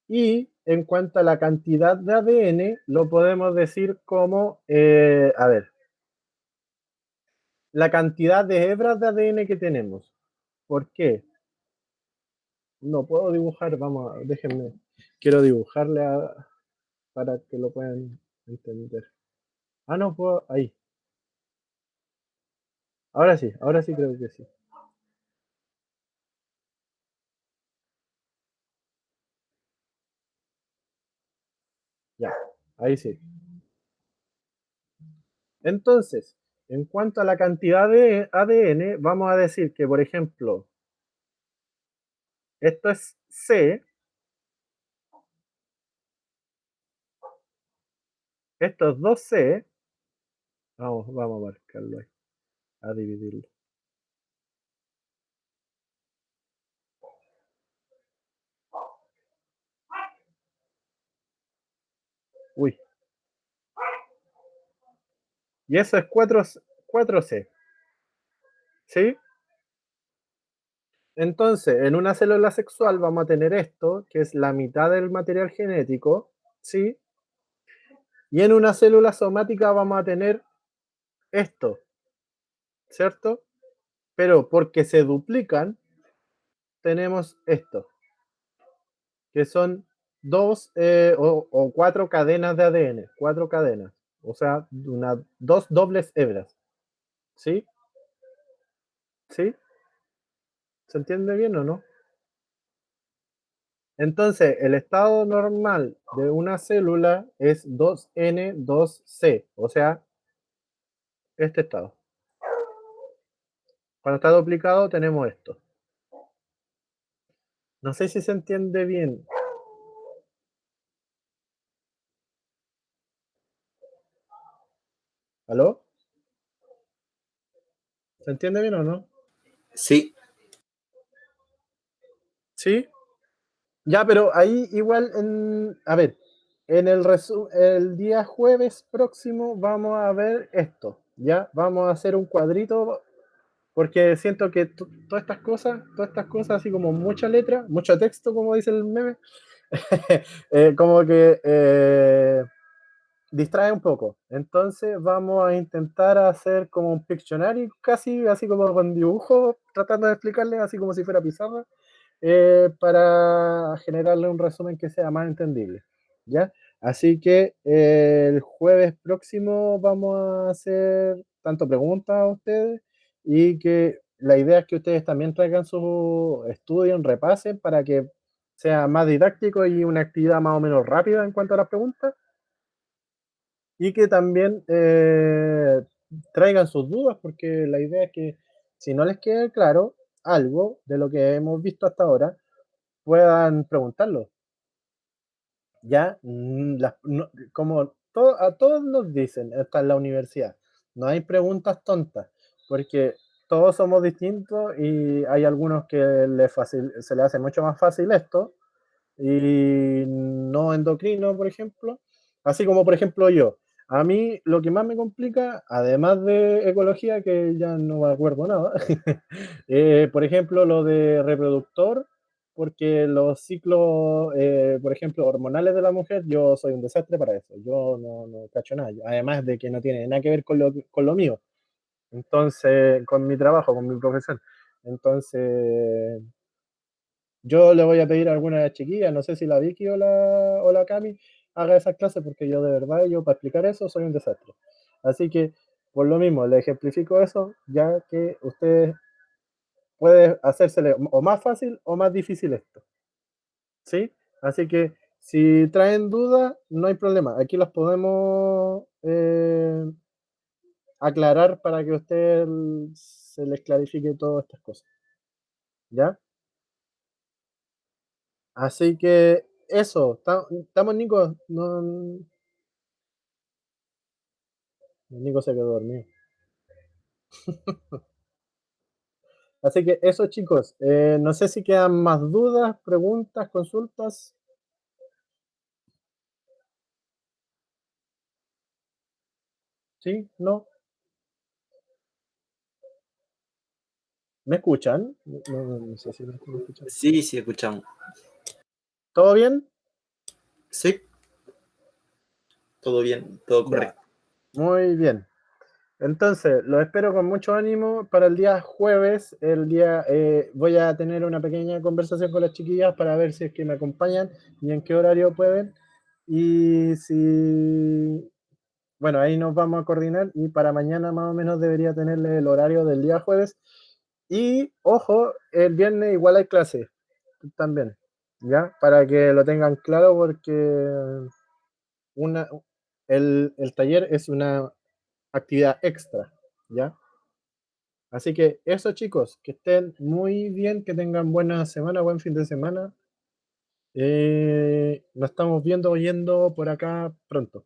Y en cuanto a la cantidad de ADN, lo podemos decir como, a ver, la cantidad de hebras de ADN que tenemos. ¿Por qué? No puedo dibujar, vamos, déjenme, quiero dibujarle para que lo puedan entender. Ah, no puedo, ahí. Ahora sí creo que sí. Ya, ahí sí. Entonces, en cuanto a la cantidad de ADN, vamos a decir que, por ejemplo, esto es C, esto es 2C, vamos a marcarlo ahí, a dividirlo. Uy. Y eso es 4C. ¿Sí? Entonces, en una célula sexual vamos a tener esto, que es la mitad del material genético, ¿sí? Y en una célula somática vamos a tener esto, ¿cierto? Pero porque se duplican, tenemos esto, que son o 4 cadenas de ADN, 4 cadenas, o sea, dos dobles hebras, ¿sí? ¿Sí? ¿Se entiende bien o no? Entonces, el estado normal de una célula es 2N2C, o sea, este estado. Cuando está duplicado tenemos esto. No sé si se entiende bien. ¿Aló? ¿Se entiende bien o no?
Sí.
¿Sí? Ya, pero ahí igual, a ver, en el día jueves próximo vamos a ver esto, ¿ya? Vamos a hacer un cuadrito, porque siento que todas estas cosas, así como mucha letra, mucho texto, como dice el meme, como que distrae un poco. Entonces vamos a intentar hacer como un Pictionary, casi así como con dibujo, tratando de explicarle así como si fuera pizarra, para generarle un resumen que sea más entendible, ¿ya? Así que el jueves próximo vamos a hacer tanto preguntas a ustedes y que la idea es que ustedes también traigan sus estudios, repasen para que sea más didáctico y una actividad más o menos rápida en cuanto a las preguntas y que también traigan sus dudas porque la idea es que si no les queda claro algo de lo que hemos visto hasta ahora, puedan preguntarlo. Ya, como a todos nos dicen, hasta en la universidad, no hay preguntas tontas, porque todos somos distintos y hay algunos que se les hace mucho más fácil esto y no endocrino, por ejemplo. Así como, por ejemplo, yo. A mí lo que más me complica, además de ecología, que ya no me acuerdo nada, por ejemplo, lo de reproductor, porque los ciclos, por ejemplo, hormonales de la mujer, yo soy un desastre para eso. Yo no cacho nada. Además de que no tiene nada que ver con lo mío. Entonces, con mi trabajo, con mi profesión. Entonces, yo le voy a pedir a alguna chiquilla, no sé si la Vicky o la Cami, haga esas clases porque yo de verdad, yo para explicar eso soy un desastre. Así que, por lo mismo, le ejemplifico eso, ya que usted puede hacérsele o más fácil o más difícil esto. ¿Sí? Así que, si traen dudas, no hay problema. Aquí las podemos aclarar para que a usted se les clarifique todas estas cosas. ¿Ya? Así que eso, estamos Nico, Nico se quedó dormido. Así que eso chicos, no sé si quedan más dudas, preguntas, consultas. ¿Sí? ¿No? ¿Me escuchan? No sé si me escuchan.
Sí, sí, escuchamos.
¿Todo bien?
Sí, todo bien, todo
Ya,
correcto.
muy bien. Entonces, lo espero con mucho ánimo para el día jueves. Voy a tener una pequeña conversación con las chiquillas para ver si es que me acompañan y en qué horario pueden. Y si, bueno, ahí nos vamos a coordinar y para mañana más o menos debería tenerle el horario del día jueves. Y ojo, el viernes igual hay clase también, ¿ya? Para que lo tengan claro porque una, el taller es una actividad extra, ¿ya? Así que eso, chicos, que estén muy bien, que tengan buena semana, buen fin de semana. Nos estamos viendo, oyendo por acá pronto.